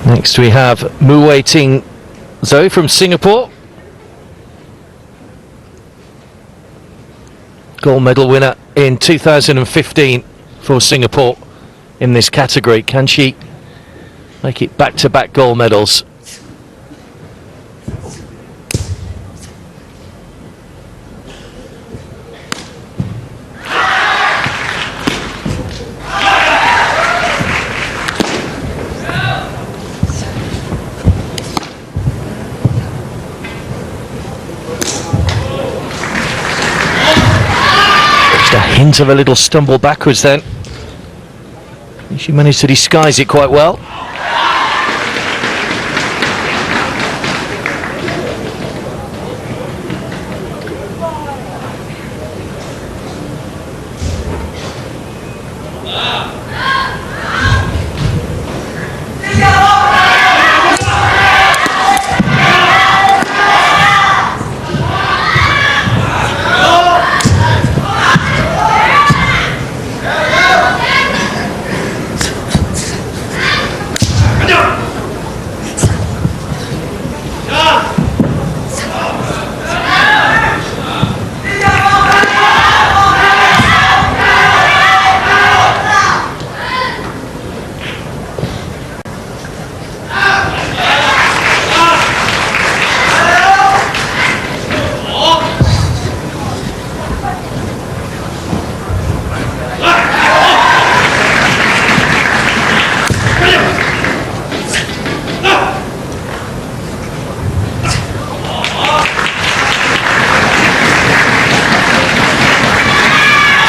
Next we have Mu Wei-ting Zhou from Singapore. Gold medal winner in 2015 for Singapore in this category. Can she make it back-to-back gold medals? Hint of a little stumble backwards then. She managed to disguise it quite well.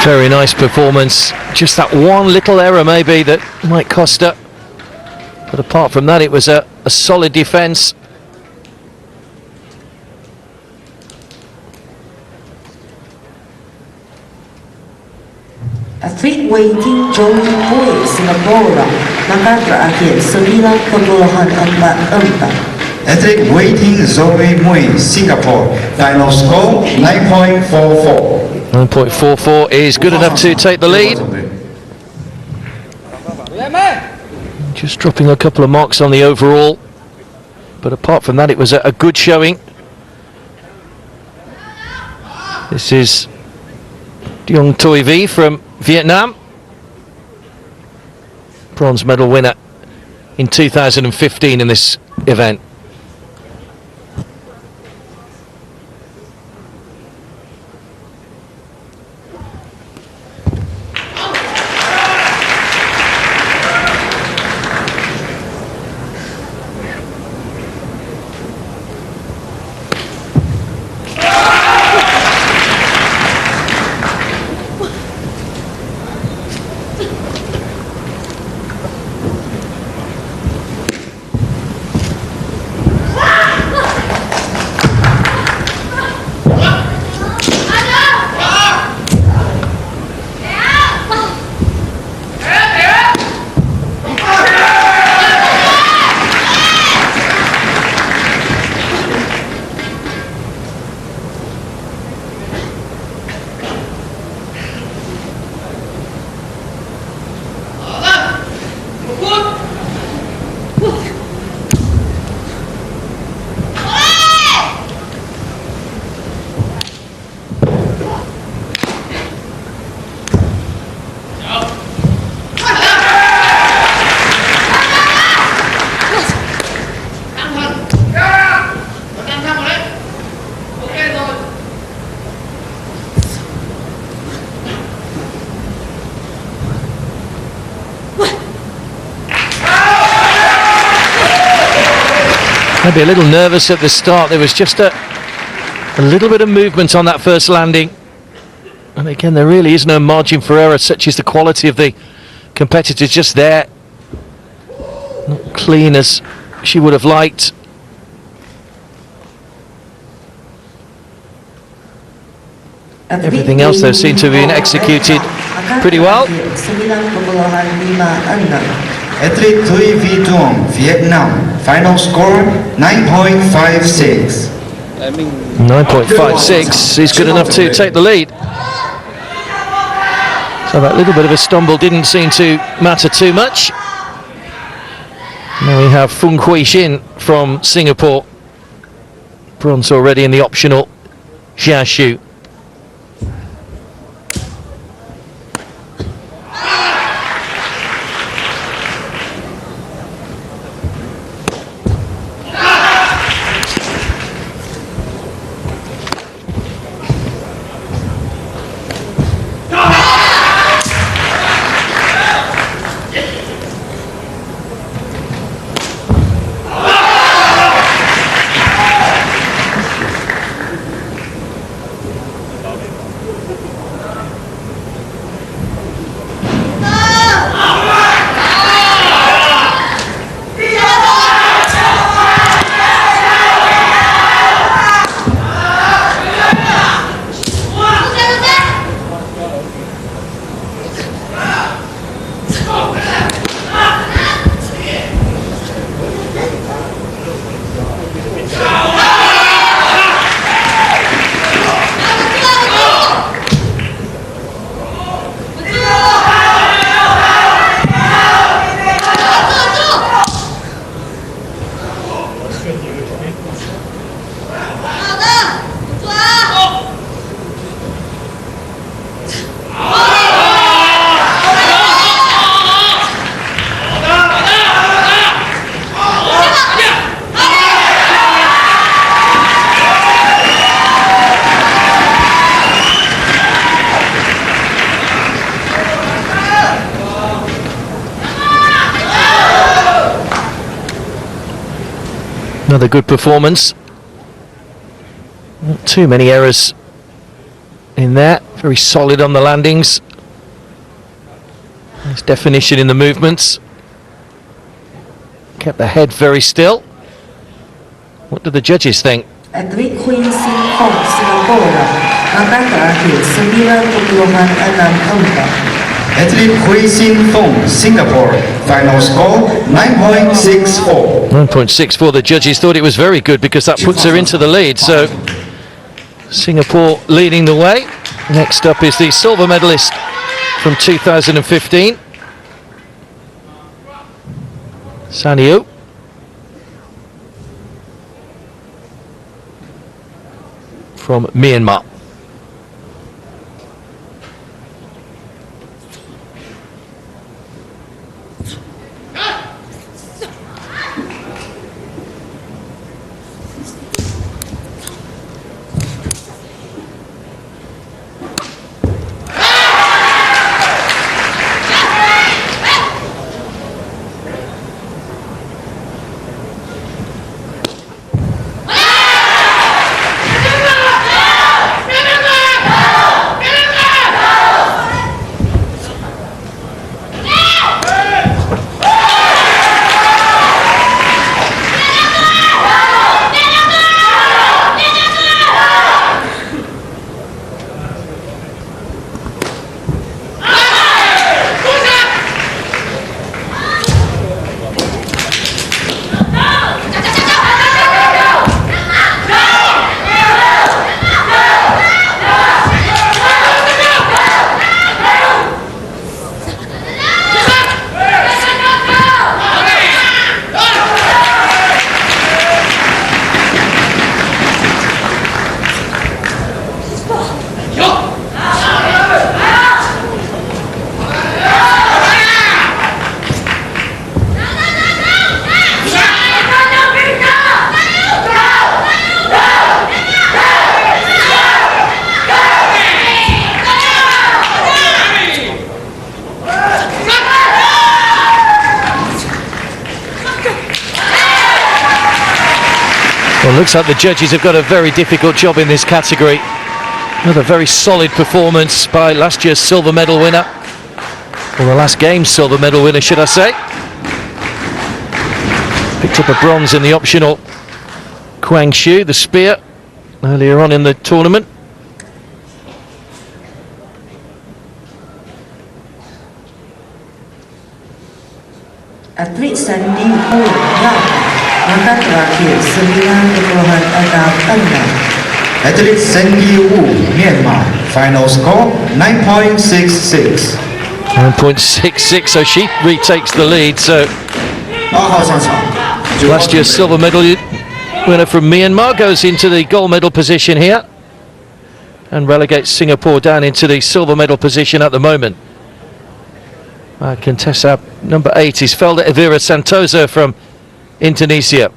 Very nice performance. Just that one little error maybe that might cost her. But apart from that, it was a solid defence. Atlet Wei-ting Zhou Mui Singapore, maka terakhir 9,444. Athlete Wei-ting Zoe Mui, Singapore. Final score 9.44. 9.44 is good enough to take the lead. Just dropping a couple of marks on the overall. But apart from that, it was a good showing. This is Duong Toi Vi from Vietnam. Bronze medal winner in 2015 in this event. Maybe a little nervous at the start. There was just a little bit of movement on that first landing. And again, there really is no margin for error, such is the quality of the competitors just there. Not clean as she would have liked. Everything else though seemed to have been executed pretty well. Athlete Thuy Vi Duong, Vietnam. Final score 9.56. 9.56 is good enough to take the lead. So that little bit of a stumble didn't seem to matter too much. Now we have Fung Huixin from Singapore. Bronze already in the optional. Xia Xu. Another good performance. Not too many errors in that. Very solid on the landings. Nice definition in the movements. Kept the head very still. What do the judges think? Atlet Queen Sin Fong Singapore maka terakhir 9.6. Athlete Hui Xin Fong, Singapore. Final score 9.64. 9.64. The judges thought it was very good because that puts her into the lead. So Singapore leading the way. Next up is the silver medalist from 2015, Sanyu. From Myanmar. Well, looks like the judges have got a very difficult job in this category. Another very solid performance by last year's silver medal winner, or the last game's silver medal winner, should I say. Picked up a bronze in the optional Quang Shu, the spear, earlier on in the tournament. Atlet Sandy Wu maka terakhir 9.66. Athlete Sandy Wu, Myanmar. Final score 9.66. 9.66, so she retakes the lead. So 号上场。 Last year's silver medal winner from Myanmar goes into the gold medal position here and relegates Singapore down into the silver medal position at the moment. Contessa number 8 is Felda Evira Santoso from Indonesia.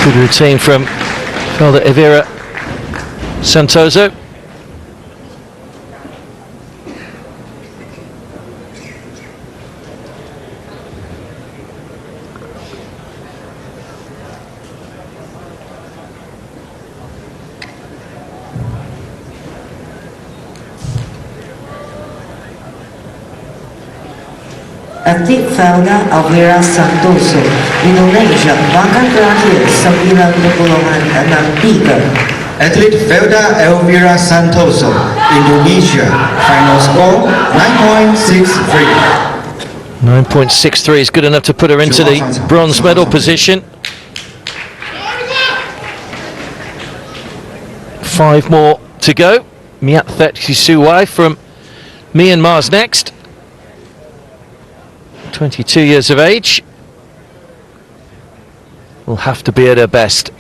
Good routine from Felda Evira Santoso. Atlet Felda Evira Santoso, Indonesia, bahkan terakhir 90.63. Athlete Felda Elvira Santoso, Indonesia. Final score 9.63. 9.63 is good enough to put her into the bronze medal position. 5 more to go. Miathet Hisuwai from Myanmar's next. 22 years of age. Will have to be at her best.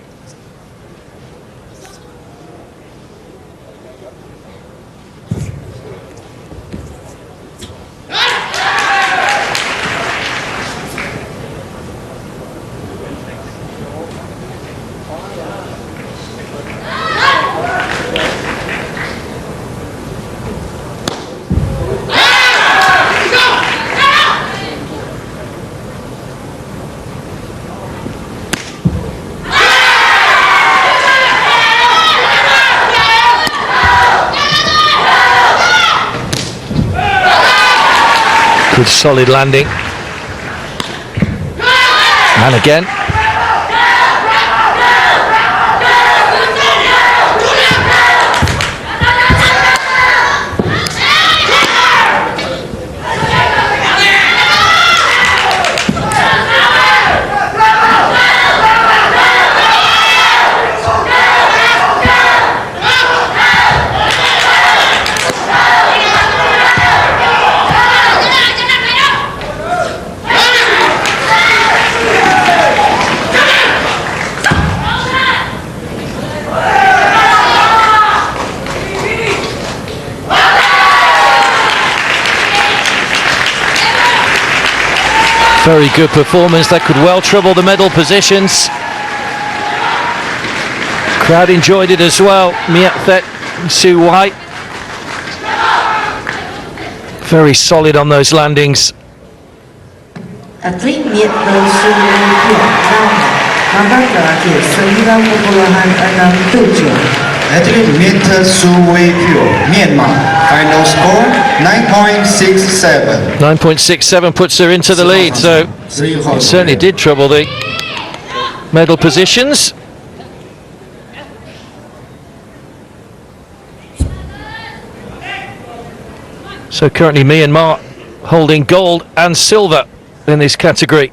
Good solid landing. And again. Very good performance. That could well trouble the medal positions. Crowd enjoyed it as well. Miathet Hisuwai. Very solid on those landings. Atlet Vietnam bahkan terakhir 90.67. Athlete Meta Suwei-pyo, Myanmar. Final score 9.67. 9.67 puts her into the lead, so it certainly did trouble the medal positions. So currently Myanmar holding gold and silver in this category.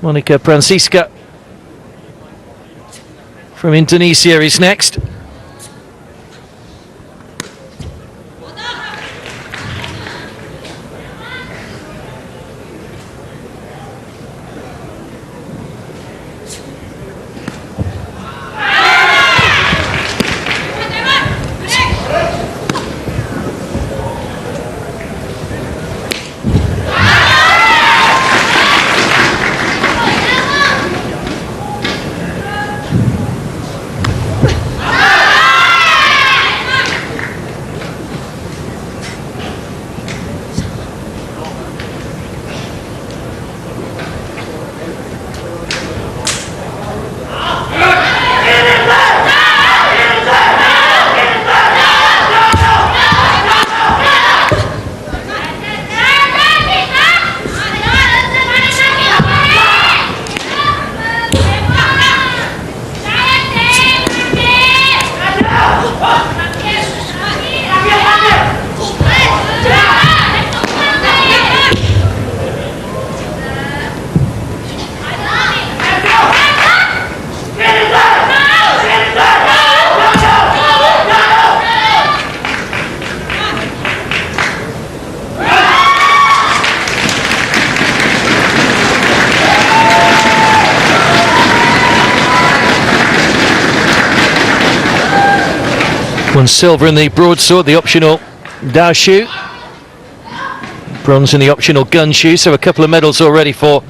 Monica Francisca from Indonesia is next. Won silver in the broadsword, the optional Dao Shu. Bronze in the optional gun shoe, so a couple of medals already for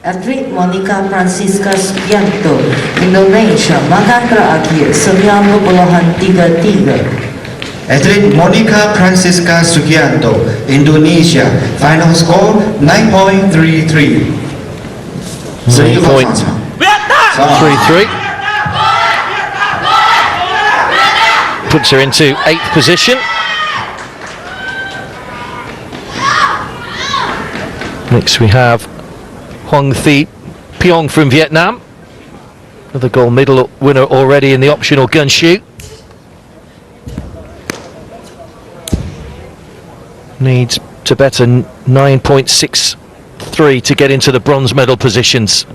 Atlet Monica Francisca Subianto, Indonesia, maka terakhir 90.33. Athlete Monica Francisca Sugianto, Indonesia. Final score 9.33. 9.33. Puts her into 8th position. Next we have Hoang Thi Pyong from Vietnam. Another gold medal winner already in the optional gun shoot. Needs to better 9.63 to get into the bronze medal positions.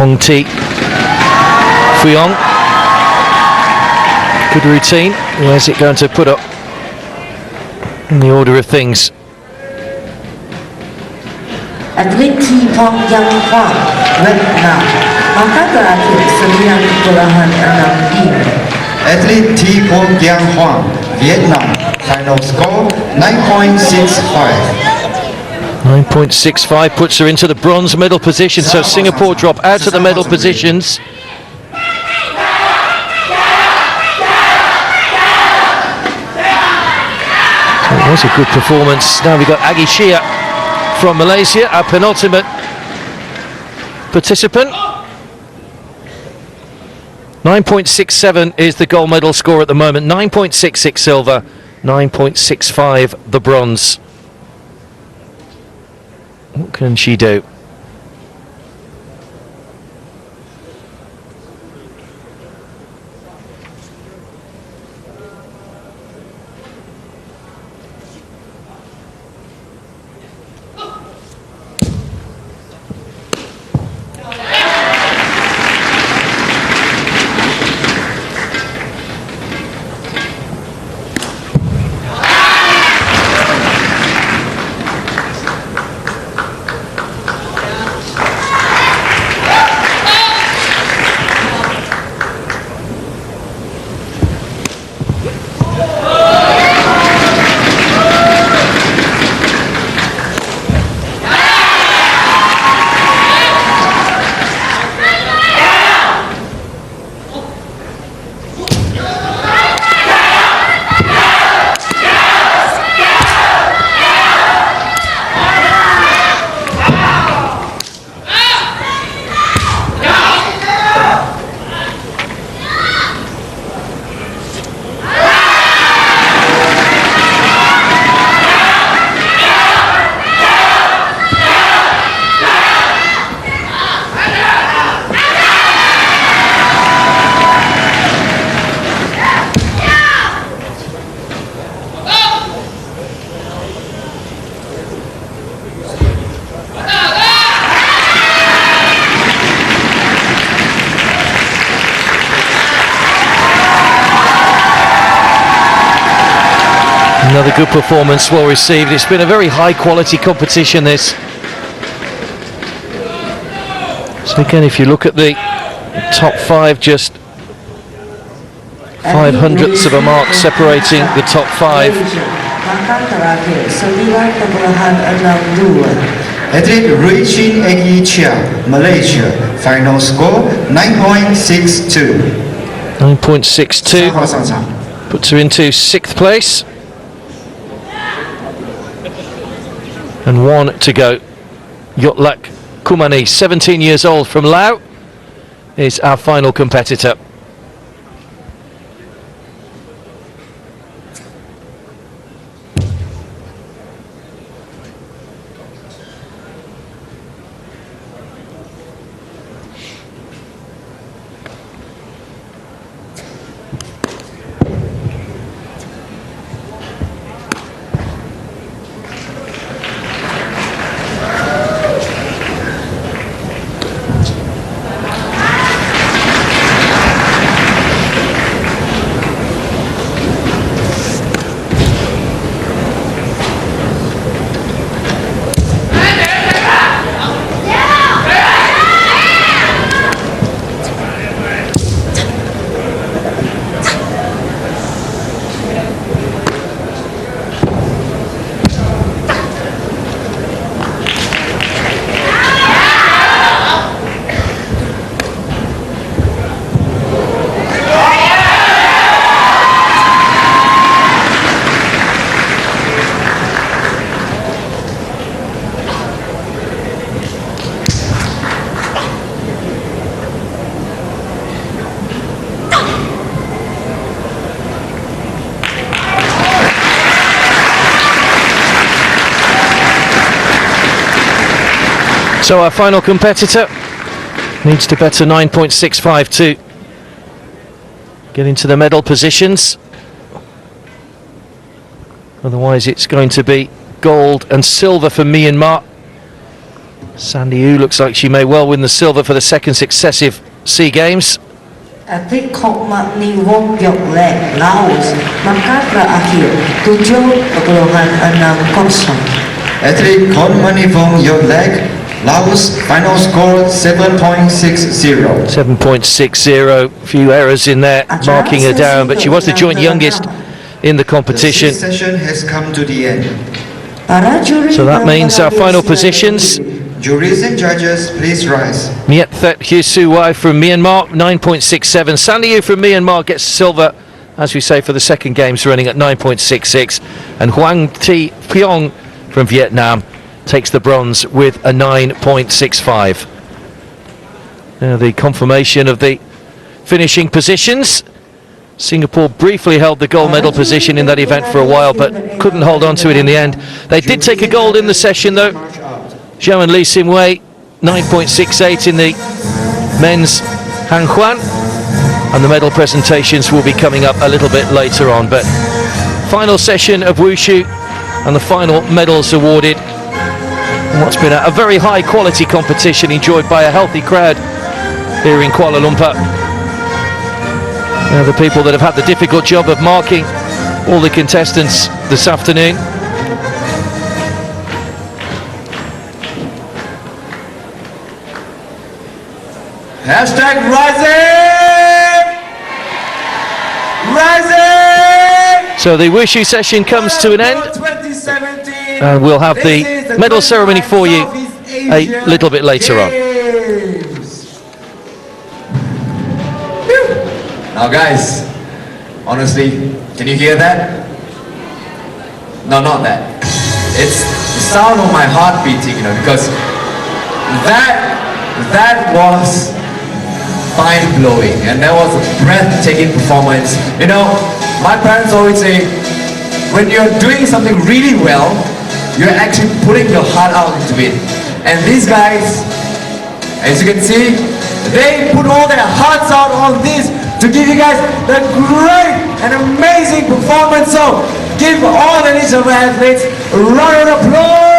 Hoang Thi Pyong. Good routine. Where's it going to put up in the order of things? Atlet Changquan, Vietnam, maka terakhir 9.65. Athlete T. Phuong Giang Huang, Vietnam. Final score 9.65. 9.65 puts her into the bronze medal position, so Singapore drop out of the medal positions. It was a good performance. Now we've got Aggie Shia from Malaysia, our penultimate participant. 9.67 is the gold medal score at the moment. 9.66 silver, 9.65 the bronze. What can she do? Another good performance, well received. It's been a very high quality competition, this. So again, if you look at the top five, just 5/100ths of a mark separating the top five. Athlete reaching Taijijian, Malaysia. Final score 9.62. 9.62 puts her into 6th place. And 1 to go. Yotlak Kumani, 17 years old, from Laos, is our final competitor. So our final competitor needs to better 9.65 to get into the medal positions. Otherwise it's going to be gold and silver for Myanmar. Sandy Yu looks like she may well win the silver for the second successive SEA Games. Atlet Komani Wong Yok Lek, Laos, maka terakhir 7.6 kosong. Athlete Komani Wong Yotlek, Laos, final score 7.60. 7.60, few errors in there, marking her down, but she was the joint youngest in the competition. The session has come to the end. So that means our final positions. Juries and judges, please rise. Myethet Hyusuwai from Myanmar, 9.67. Sandy Yu from Myanmar gets silver, as we say, for the second games, running at 9.66. And Huang Thi Pyong from Vietnam takes the bronze with a 9.65. Now the confirmation of the finishing positions. Singapore briefly held the gold medal position in that event for a while, but couldn't hold on to it in the end. They did take a gold in the session though. Zhou and Lee Sim Wei, 9.68 in the men's Changquan, and the medal presentations will be coming up a little bit later on. But final session of Wushu and the final medals awarded. What's been a very high quality competition enjoyed by a healthy crowd here in Kuala Lumpur. Now the people that have had the difficult job of marking all the contestants this afternoon. Hashtag rising! Rising! So the Wushu session comes to an end, 2017. and we'll have the medal ceremony for you a little bit later on. Now guys, honestly, can you hear that? No, not that. It's the sound of my heart beating, you know, because that was mind-blowing, and that was a breathtaking performance. You know, my parents always say, when you're doing something really well, you're actually putting your heart out into it. And these guys, as you can see, they put all their hearts out on this to give you guys the great and amazing performance. So give all the Nation athletes a round of applause.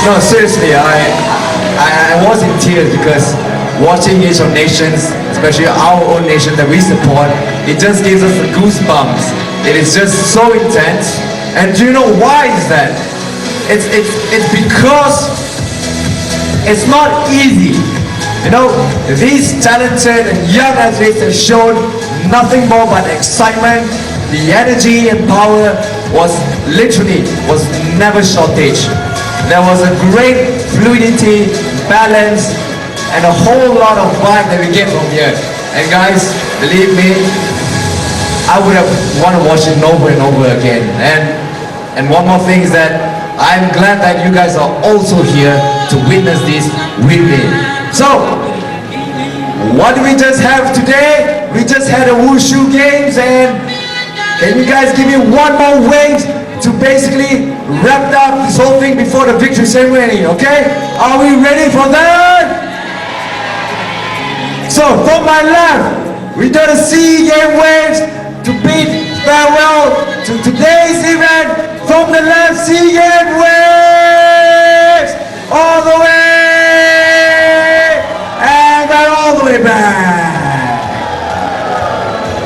No, seriously, I was in tears because watching Asian nations, especially our own nation that we support, it just gives us the goosebumps. It is just so intense. And do you know why is that? It's because it's not easy. You know, these talented and young athletes have shown nothing more but excitement. The energy and power was never shortage. There was a great fluidity, balance, and a whole lot of vibe that we get from here. And guys, believe me, I would have want to watch it over and over again. And one more thing is that I'm glad that you guys are also here to witness this with me. So, what do we just have today? We just had a Wushu games, and can you guys give me one more wave to basically wrap up this whole thing before the victory ceremony, okay? Are we ready for that? So, from my left, we do the sea game waves to bid farewell to today's event. From the left, sea game waves all the way and then all the way back.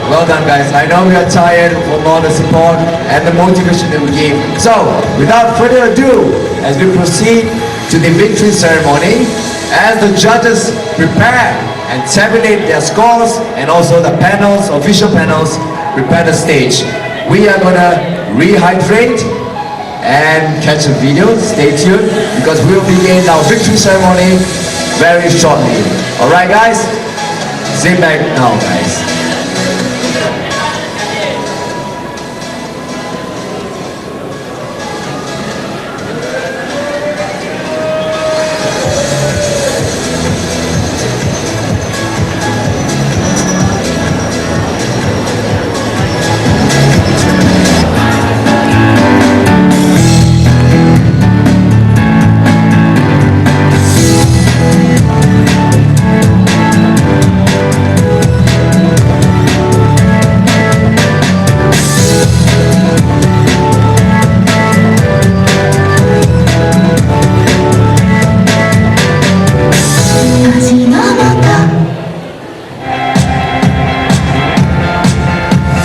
Well done, guys. I know we are tired from all the support and the motivation that we gave. So, without further ado, as we proceed to the victory ceremony, as the judges prepare and tabulate their scores, and also the panels, official panels, prepare the stage, we are gonna rehydrate and catch a video. Stay tuned because we will begin our victory ceremony very shortly. Alright guys, sit back now guys.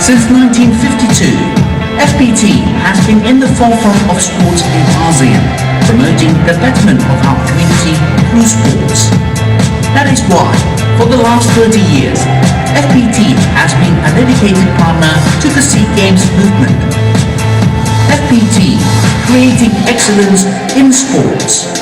Since 1952, FPT has been in the forefront of sports in ASEAN, promoting the betterment of our community through sports. That is why, for the last 30 years, FPT has been a dedicated partner to the SEA Games movement. FPT, creating excellence in sports.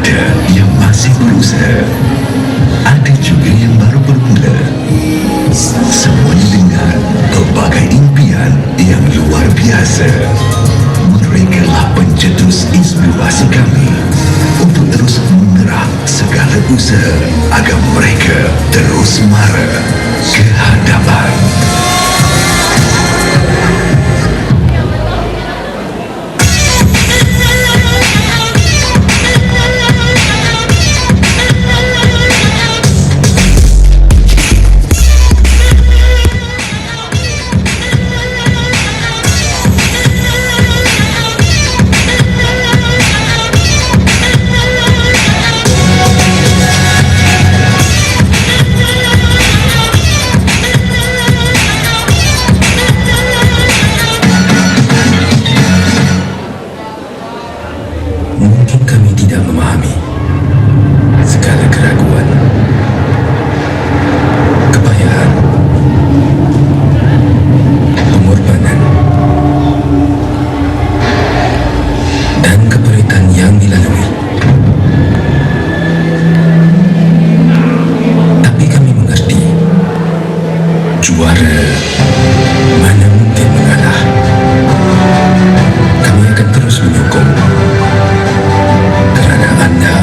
Ada yang masih berusaha, ada juga yang baru bermula. Semuanya dengan pelbagai impian yang luar biasa. Mereka lah pencetus inspirasi kami untuk terus menerah segala usaha agar mereka terus mara ke hadapan. Mungkin kami tidak memahami segala keraguan, kepayahan, pengorbanan, dan keperitan yang dilalui. Tapi kami mengerti, juara mana mungkin mengalah. Kami akan terus menyokong kerana anda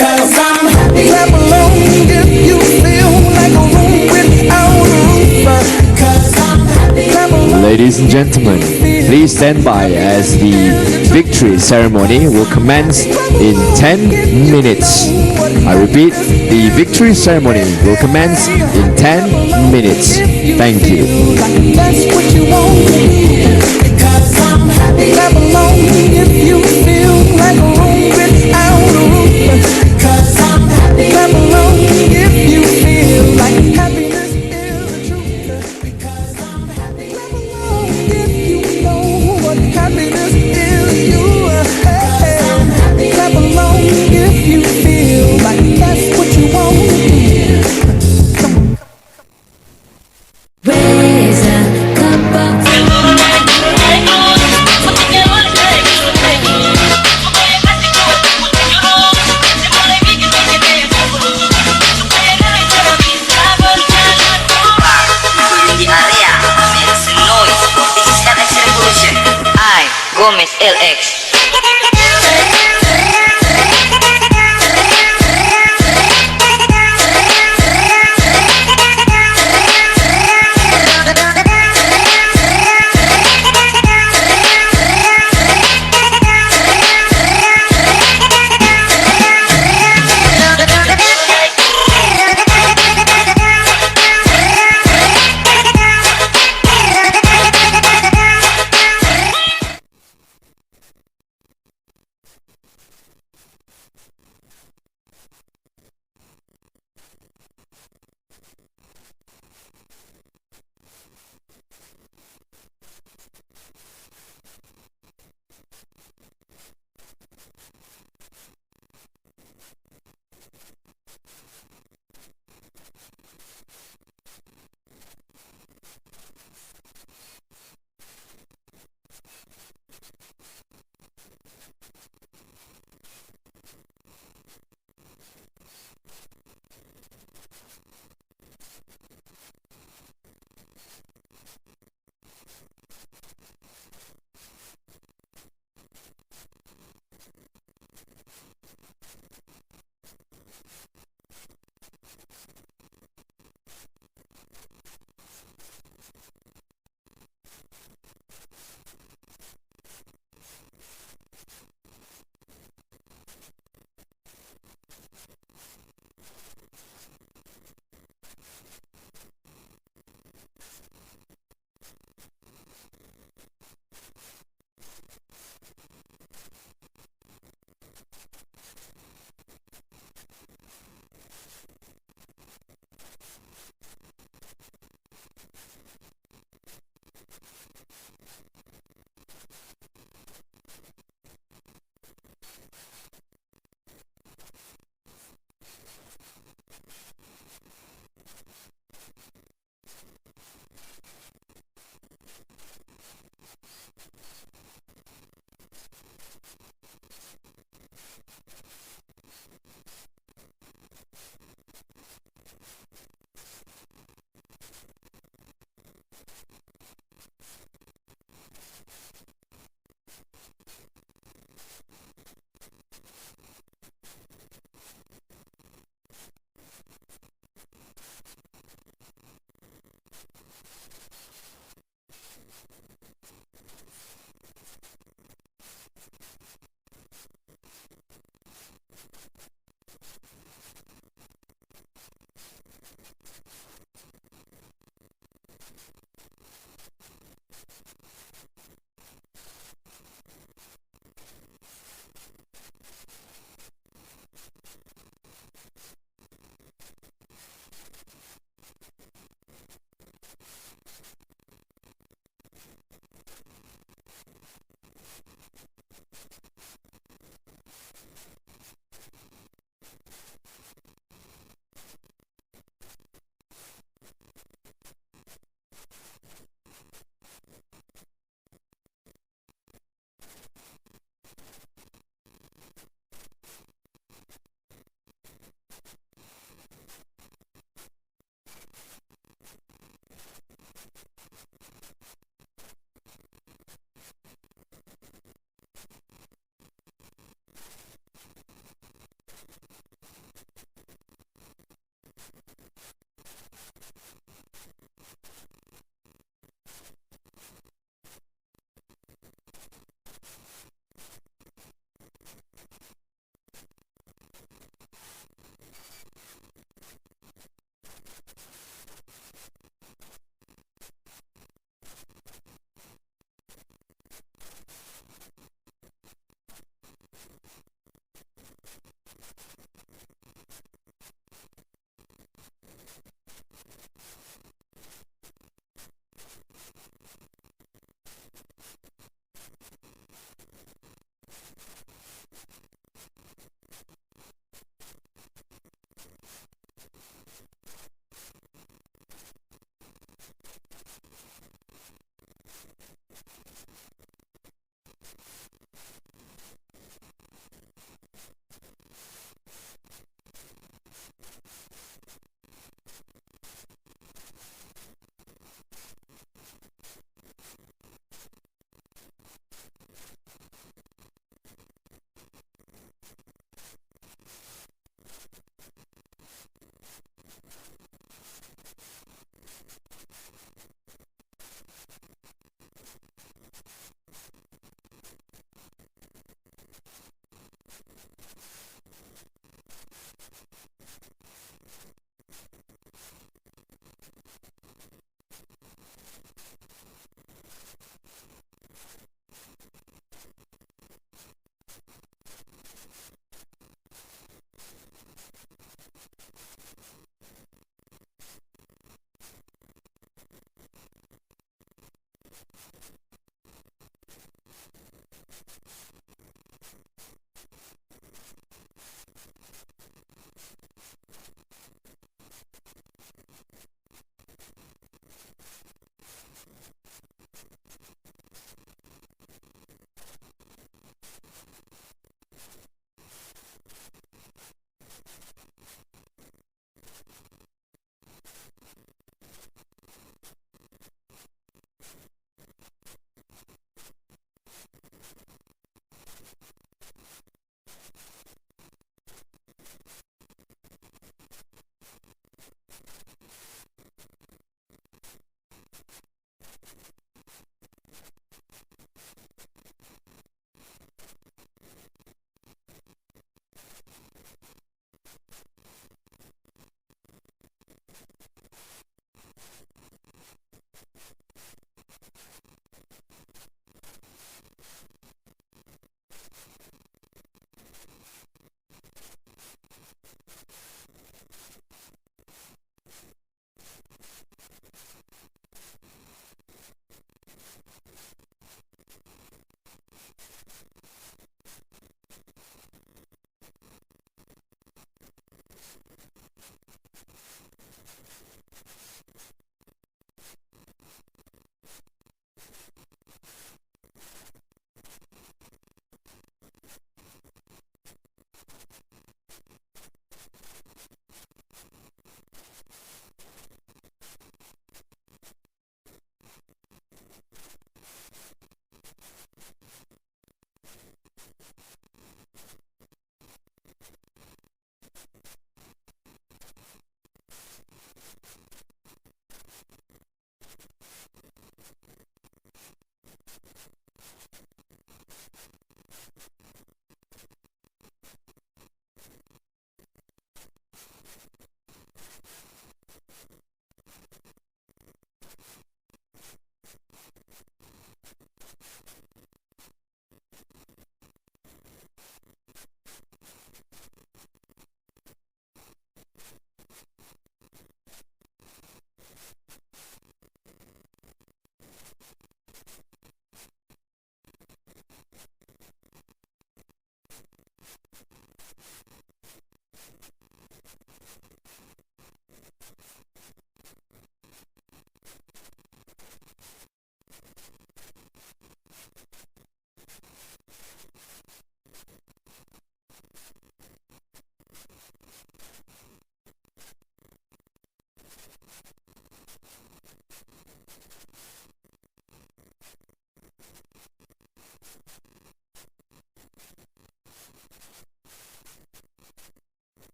'Cause I'm happy. Clap along if you feel like a room without a roof. 'Cause I'm happy. Clap along. Ladies and gentlemen, please stand by as the victory ceremony will commence in 10 minutes. I repeat, the victory ceremony will commence in 10 minutes. Thank you. That's what you want to hear. Because I'm happy. Clap along if you feel like a room without a roof. Because I'm happy. Clap along if you feel like happiness is the truth. Because I'm happy. Clap along if you know what happiness is. You hey. Clap along if you feel like that's what you want to hear. Raise a cup of Gomez LX.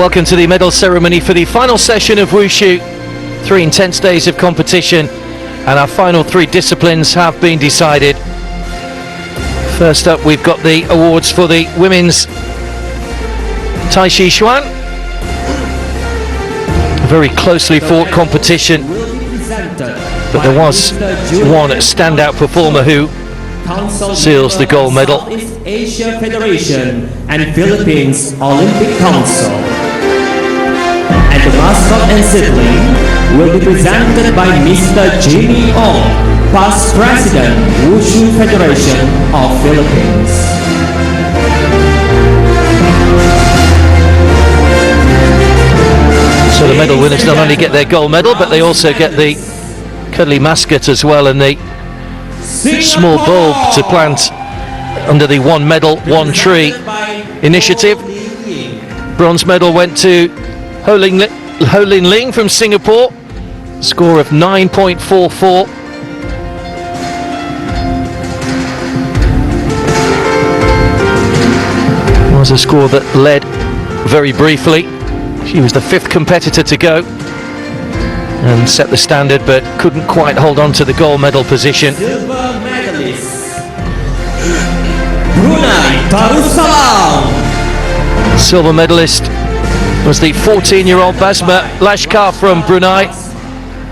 Welcome to the medal ceremony for the final session of Wushu. 3 intense days of competition, and our final 3 disciplines have been decided. First up, we've got the awards for the women's Taijiquan. A very closely fought competition, but there was one standout performer who seals the gold medal. Southeast Asia Federation and Philippines Olympic Council. And the mascot and sibling will be presented by Mr. Jimmy Ong, past President, Wushu Federation of Philippines. So the medal winners not only get their gold medal, but they also get the cuddly mascot as well, and the small bulb to plant under the one medal, one tree initiative. Bronze medal went to Ho Lin Ling from Singapore, score of 9.44. Was a score that led very briefly. She was the 5th competitor to go and set the standard, but couldn't quite hold on to the gold medal position. Silver medalist, Brunei Darussalam. Silver medalist was the 14-year-old Basma Lashkar from Brunei.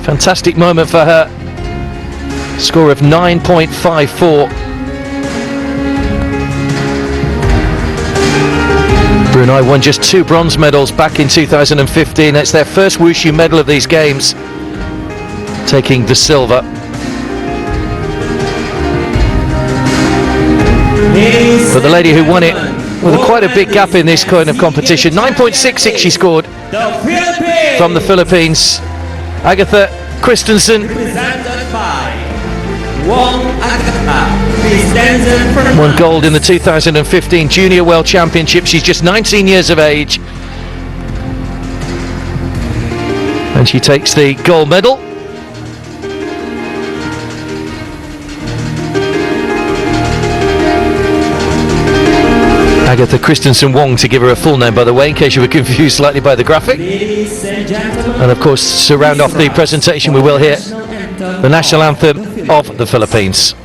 Fantastic moment for her. Score of 9.54. Brunei won just 2 bronze medals back in 2015. It's their first Wushu medal of these games, taking the silver. But the lady who won it with quite a big gap in this kind of competition, 9.66 she scored from the Philippines. Agatha Christensen won gold in the 2015 Junior World Championship. She's just 19 years of age, and she takes the gold medal. Agatha Christensen Wong, to give her a full name, by the way, in case you were confused slightly by the graphic. And of course, to round off the presentation, we will hear the national anthem of the Philippines.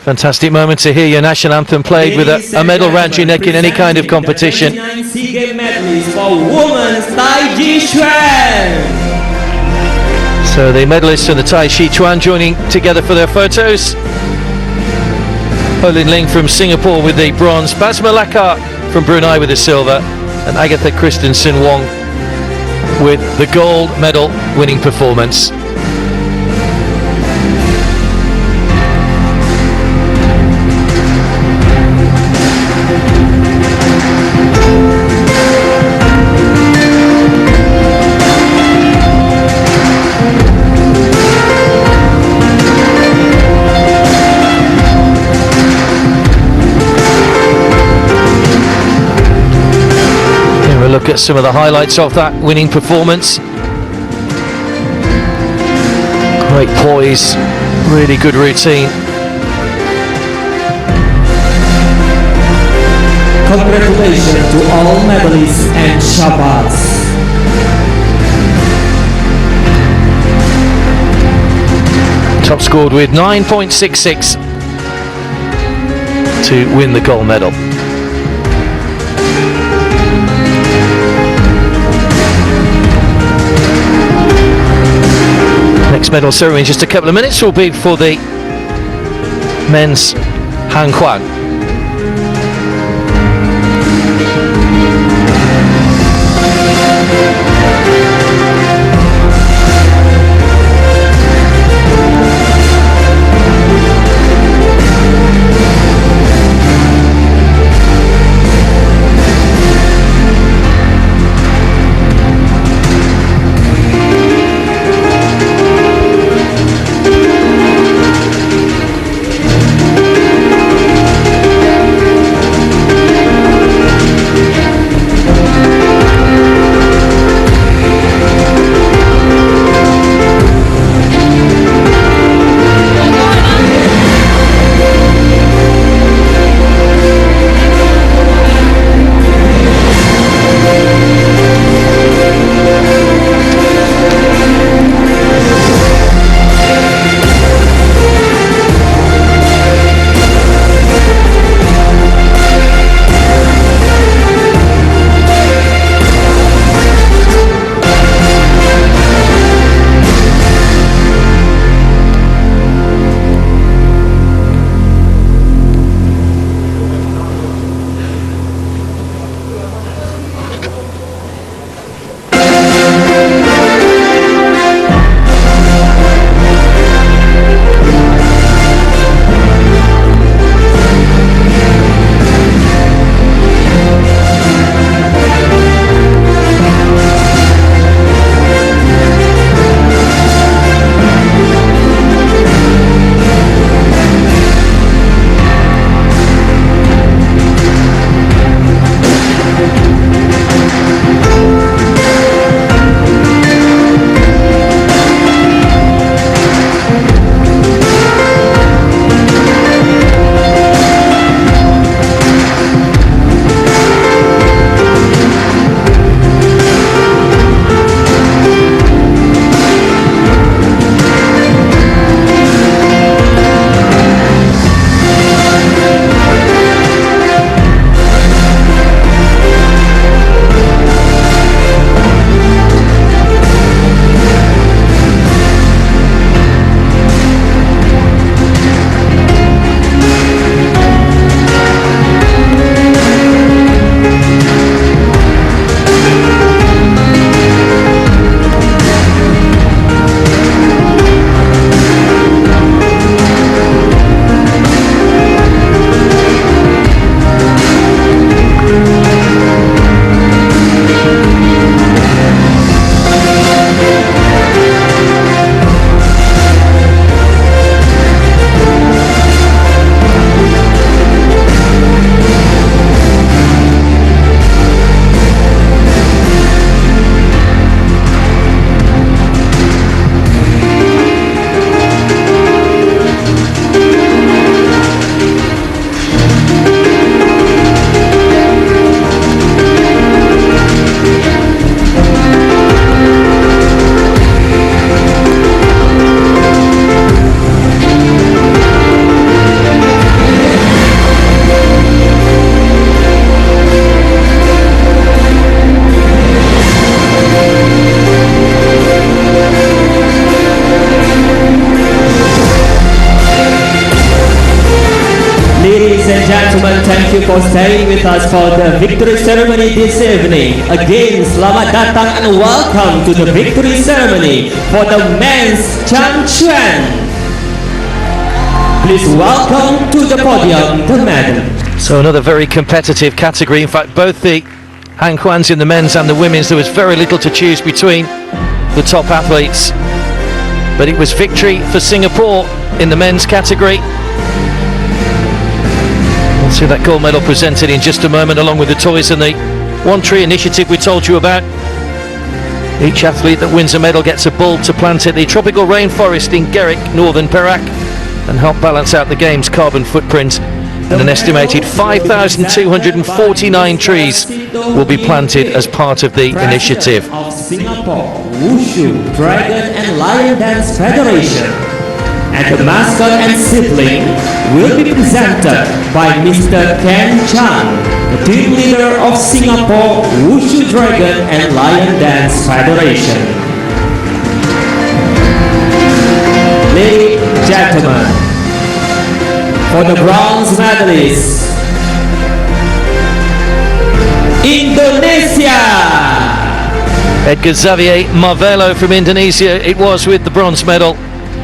Fantastic moment to hear your national anthem played with a medal round your neck in any kind of competition. SEA Games medalist for women's Taijiquan. So the medalists from the Taijiquan joining together for their photos. Ho Lin Ling from Singapore with the bronze, Basma Lashkar from Brunei with the silver, and Agatha Christensen Wong with the gold medal winning performance. Look at some of the highlights of that winning performance. Great poise, really good routine. Congratulations to all medalists and Shabbats. Top scored with 9.66 to win the gold medal. Next medal ceremony in just a couple of minutes will be for the men's Changquan. gentlemen, thank you for staying with us for the victory ceremony this evening. Again, selamat datang and welcome to the victory ceremony for the men's Changquan. Please welcome to the podium the madam. So another very competitive category. In fact, both the Changquans in the men's and the women's, there was very little to choose between the top athletes. But it was victory for Singapore in the men's category. We'll see that gold medal presented in just a moment, along with the toys and the One Tree initiative we told you about. Each athlete that wins a medal gets a bulb to plant in the tropical rainforest in Gerik, northern Perak, and help balance out the game's carbon footprint. And an estimated 5,249 trees will be planted as part of the initiative. Of Singapore Wushu, Dragon and Lion Dance Federation, and the mascot and sibling will be presented by Mr. Ken Chan, the team leader of Singapore Wushu, Dragon and Lion Dance Federation. Ladies and gentlemen, for the bronze medalists, Indonesia! Edgar Xavier Marvelo from Indonesia, it was, with the bronze medal.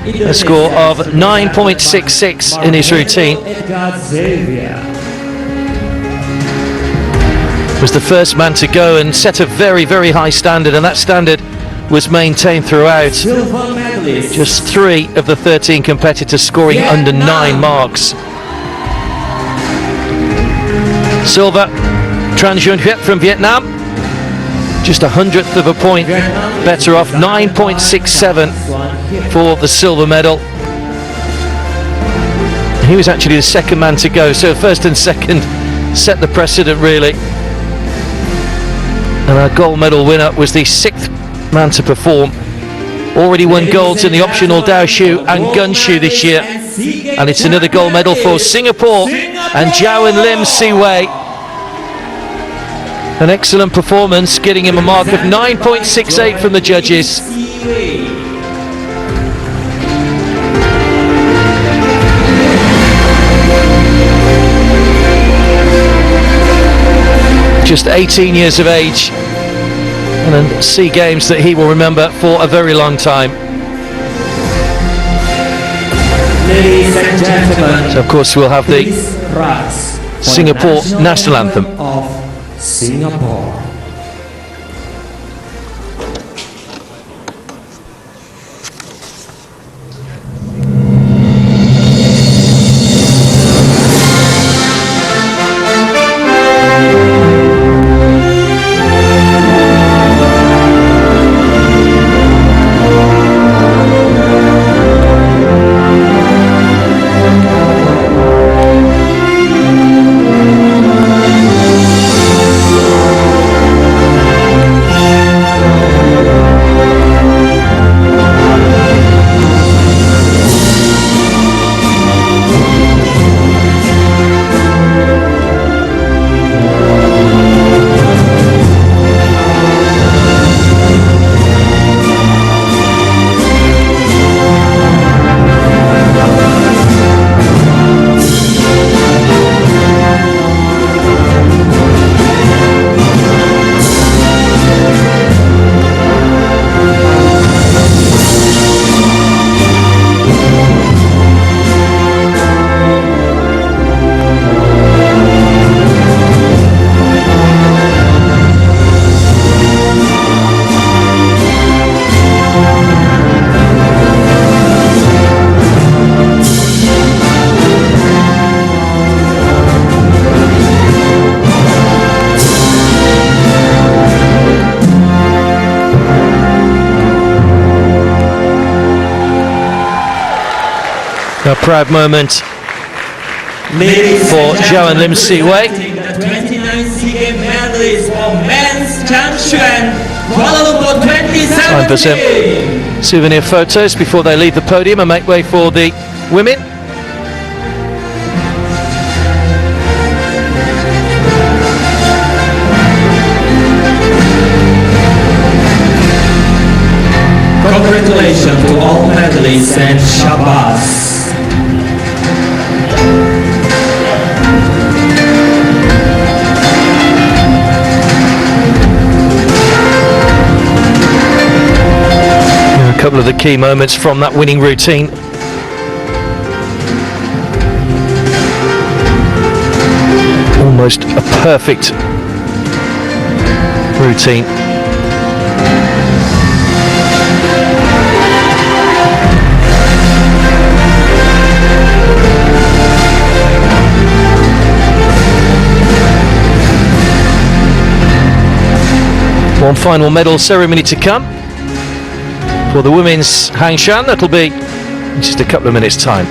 A score of 9.66 in his routine. Edgar Xavier Was the first man to go and set a very, very high standard, and that standard was maintained throughout. Silver medalist. Just 3 of the 13 competitors scoring under 9 marks. Silver, Tran Jun Huet from Vietnam, just 100th of a point better off, 9.67 for the silver medal. He was actually the second man to go, so first and second set the precedent really. And our gold medal winner was the 6th man to perform. Already won golds in the optional Dao Shu and Gun Shu this year. And it's another gold medal for Singapore and Zhao and Lim Siwei. An excellent performance, getting him a mark of 9.68 from the judges. Just 18 years of age, and SEA Games that he will remember for a very long time. Ladies and gentlemen, so of course we'll have the Singapore national anthem of Singapore. A proud moment for Zhao and Lim Siwei. The 29th SEA Games medalist for men's Changquan, Kuala Lumpur 2017. Time for some souvenir photos before they leave the podium and make way for the women. Congratulations to all medalists and Shabazz. A couple of the key moments from that winning routine. Almost a perfect routine. One final medal ceremony to come for the women's Hangshan. That'll be in just a couple of minutes' time.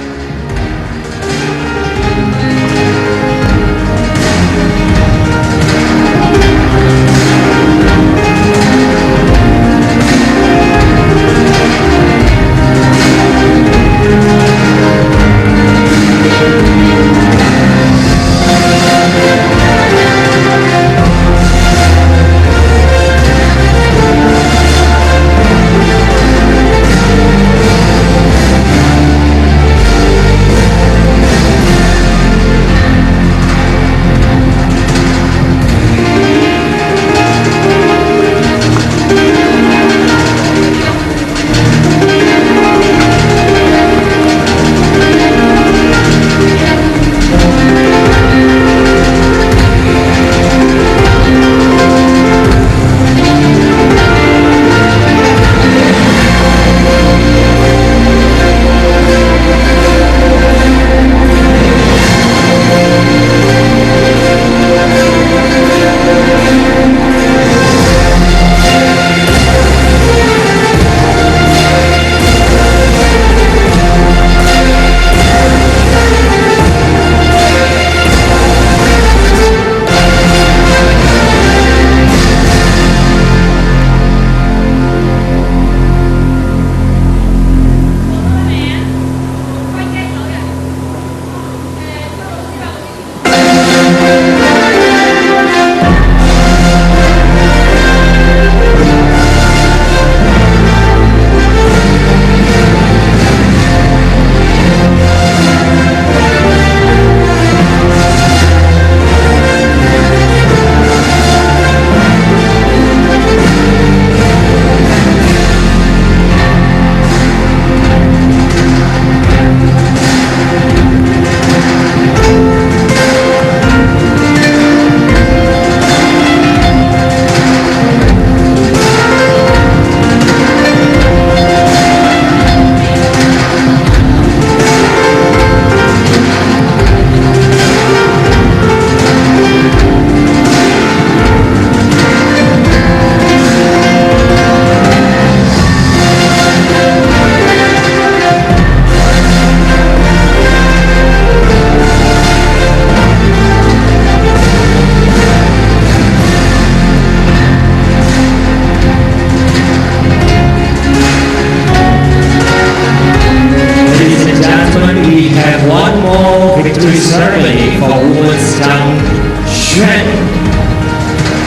ceremony for women's Changquan.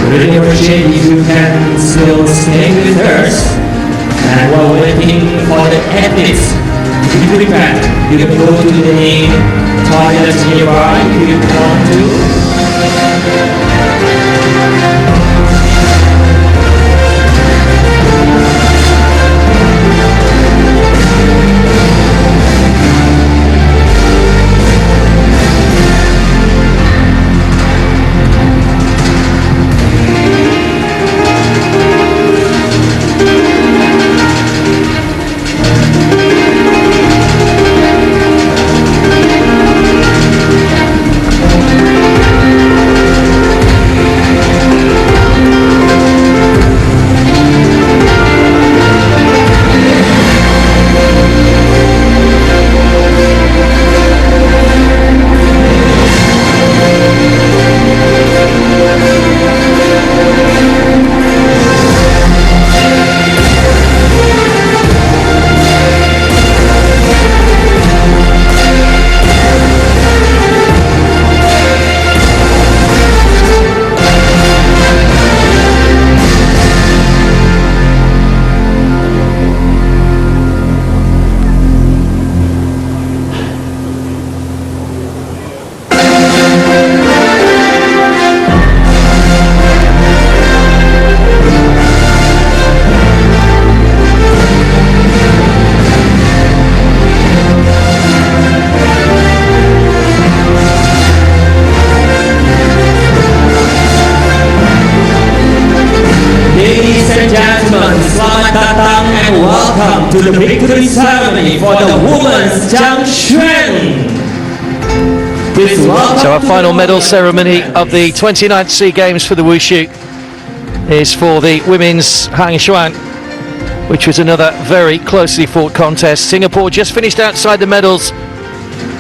Really appreciate if you can still stay with us. And while waiting for the athletes to be prepared, you can go to the toilets nearby if you want to. Welcome to the victory ceremony for the women's Changquan. So our final medal ceremony of the 29th SEA Games for the Wushu is for the women's Hangquan, which was another very closely fought contest. Singapore just finished outside the medals.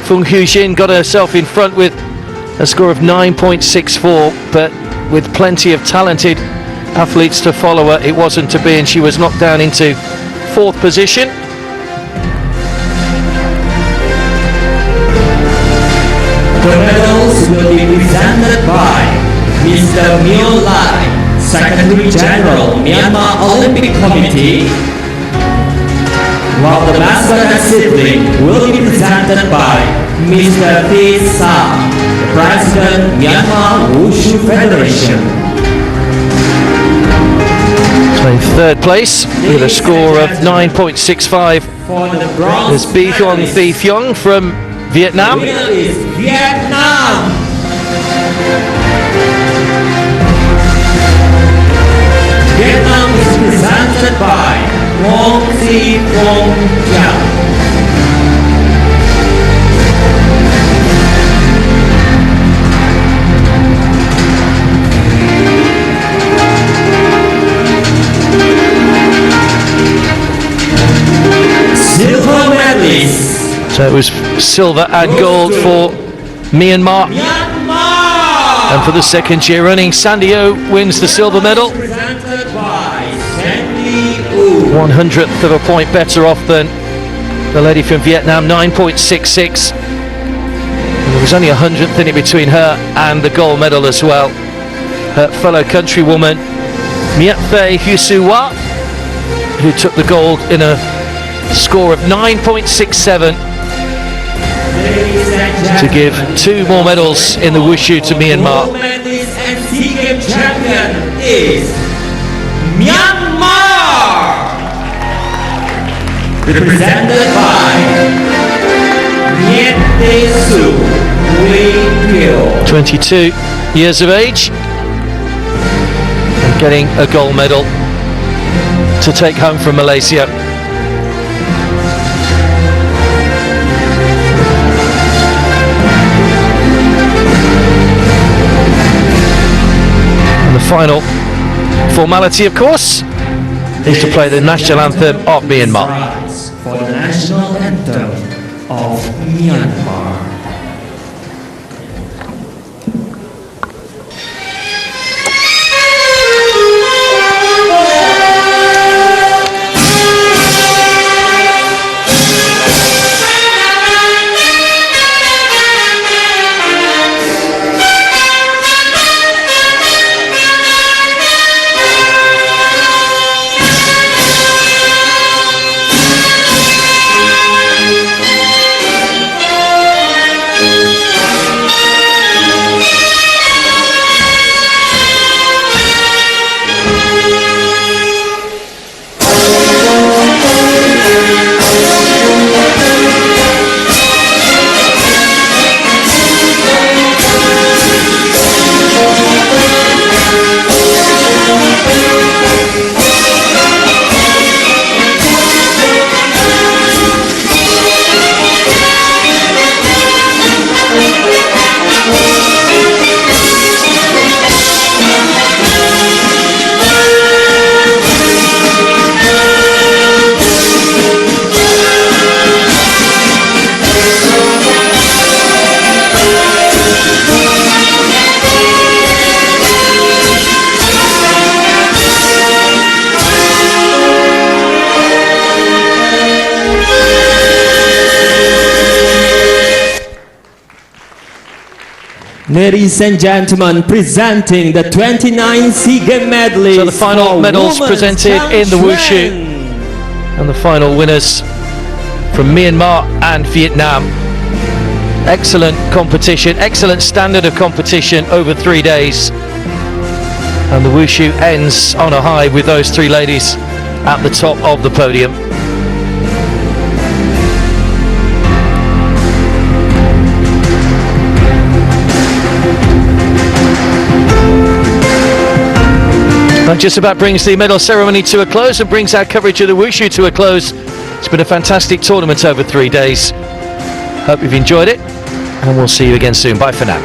Fung Hujin got herself in front with a score of 9.64, but with plenty of talented athletes to follow her, it wasn't to be, and she was knocked down into 4th position. The medals will be presented by Mr. Myo Lai, Secretary General, Myanmar Olympic Committee, while the mascot and sibling will be presented by Mr. T. Sa, President, Myanmar Wushu Federation. So in 3rd place with a score of 9.65 is Bihon Thi Phiong from Vietnam. Vietnam. Vietnam is presented by Wong Si Wong Jiang. Silver medalists. So it was silver and gold for Myanmar. And for the 2nd year running, Sandio wins the silver medal. 100th of a point better off than the lady from Vietnam, 9.66. And there was only 100th in it between her and the gold medal as well. Her fellow countrywoman, Miet Thay Husuwa, who took the gold in a score of 9.67 to give 2 more medals in the Wushu to Myanmar. Gold medalist and SEA Games champion is Myanmar, represented by Miet Thay Su Wei Pyo, 22 years of age, and getting a gold medal to take home from Malaysia. And the final formality, of course, is to play the national anthem of Myanmar. For the national anthem of Myanmar. Ladies and gentlemen, presenting the 29 SEA Games medalists. So the final for medals women's presented in the Wushu. Changquan. And the final winners from Myanmar and Vietnam. Excellent competition, excellent standard of competition over 3 days. And the Wushu ends on a high with those three ladies at the top of the podium. That just about brings the medal ceremony to a close and brings our coverage of the Wushu to a close. It's been a fantastic tournament over 3 days. Hope you've enjoyed it, and we'll see you again soon. Bye for now.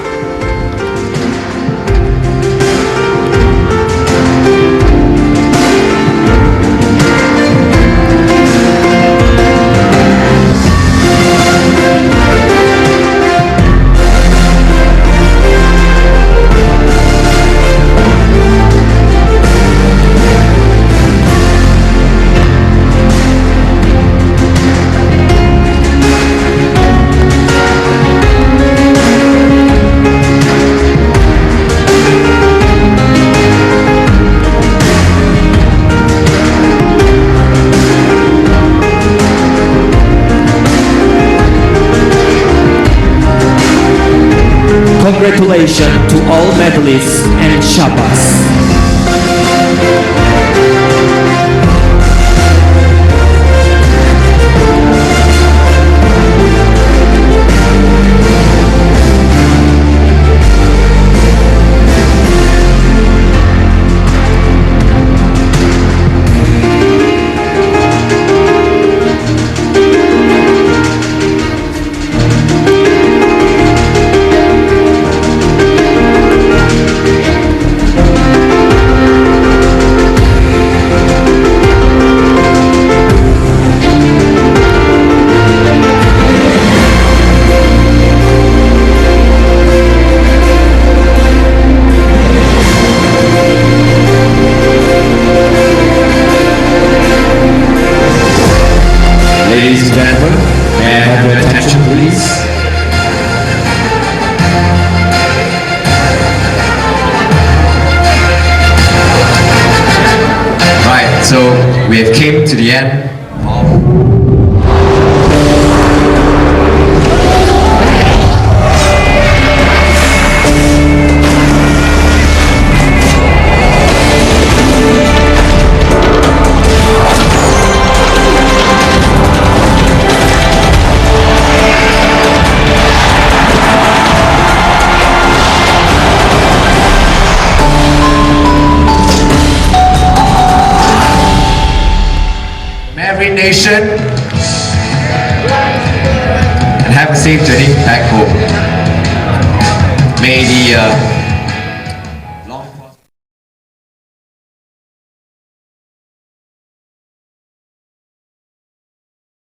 Congratulations to all medalists and Shabas. Ladies and gentlemen, may I have your attention please? Right, so we have came to the end of every nation, and have a safe journey back home. May the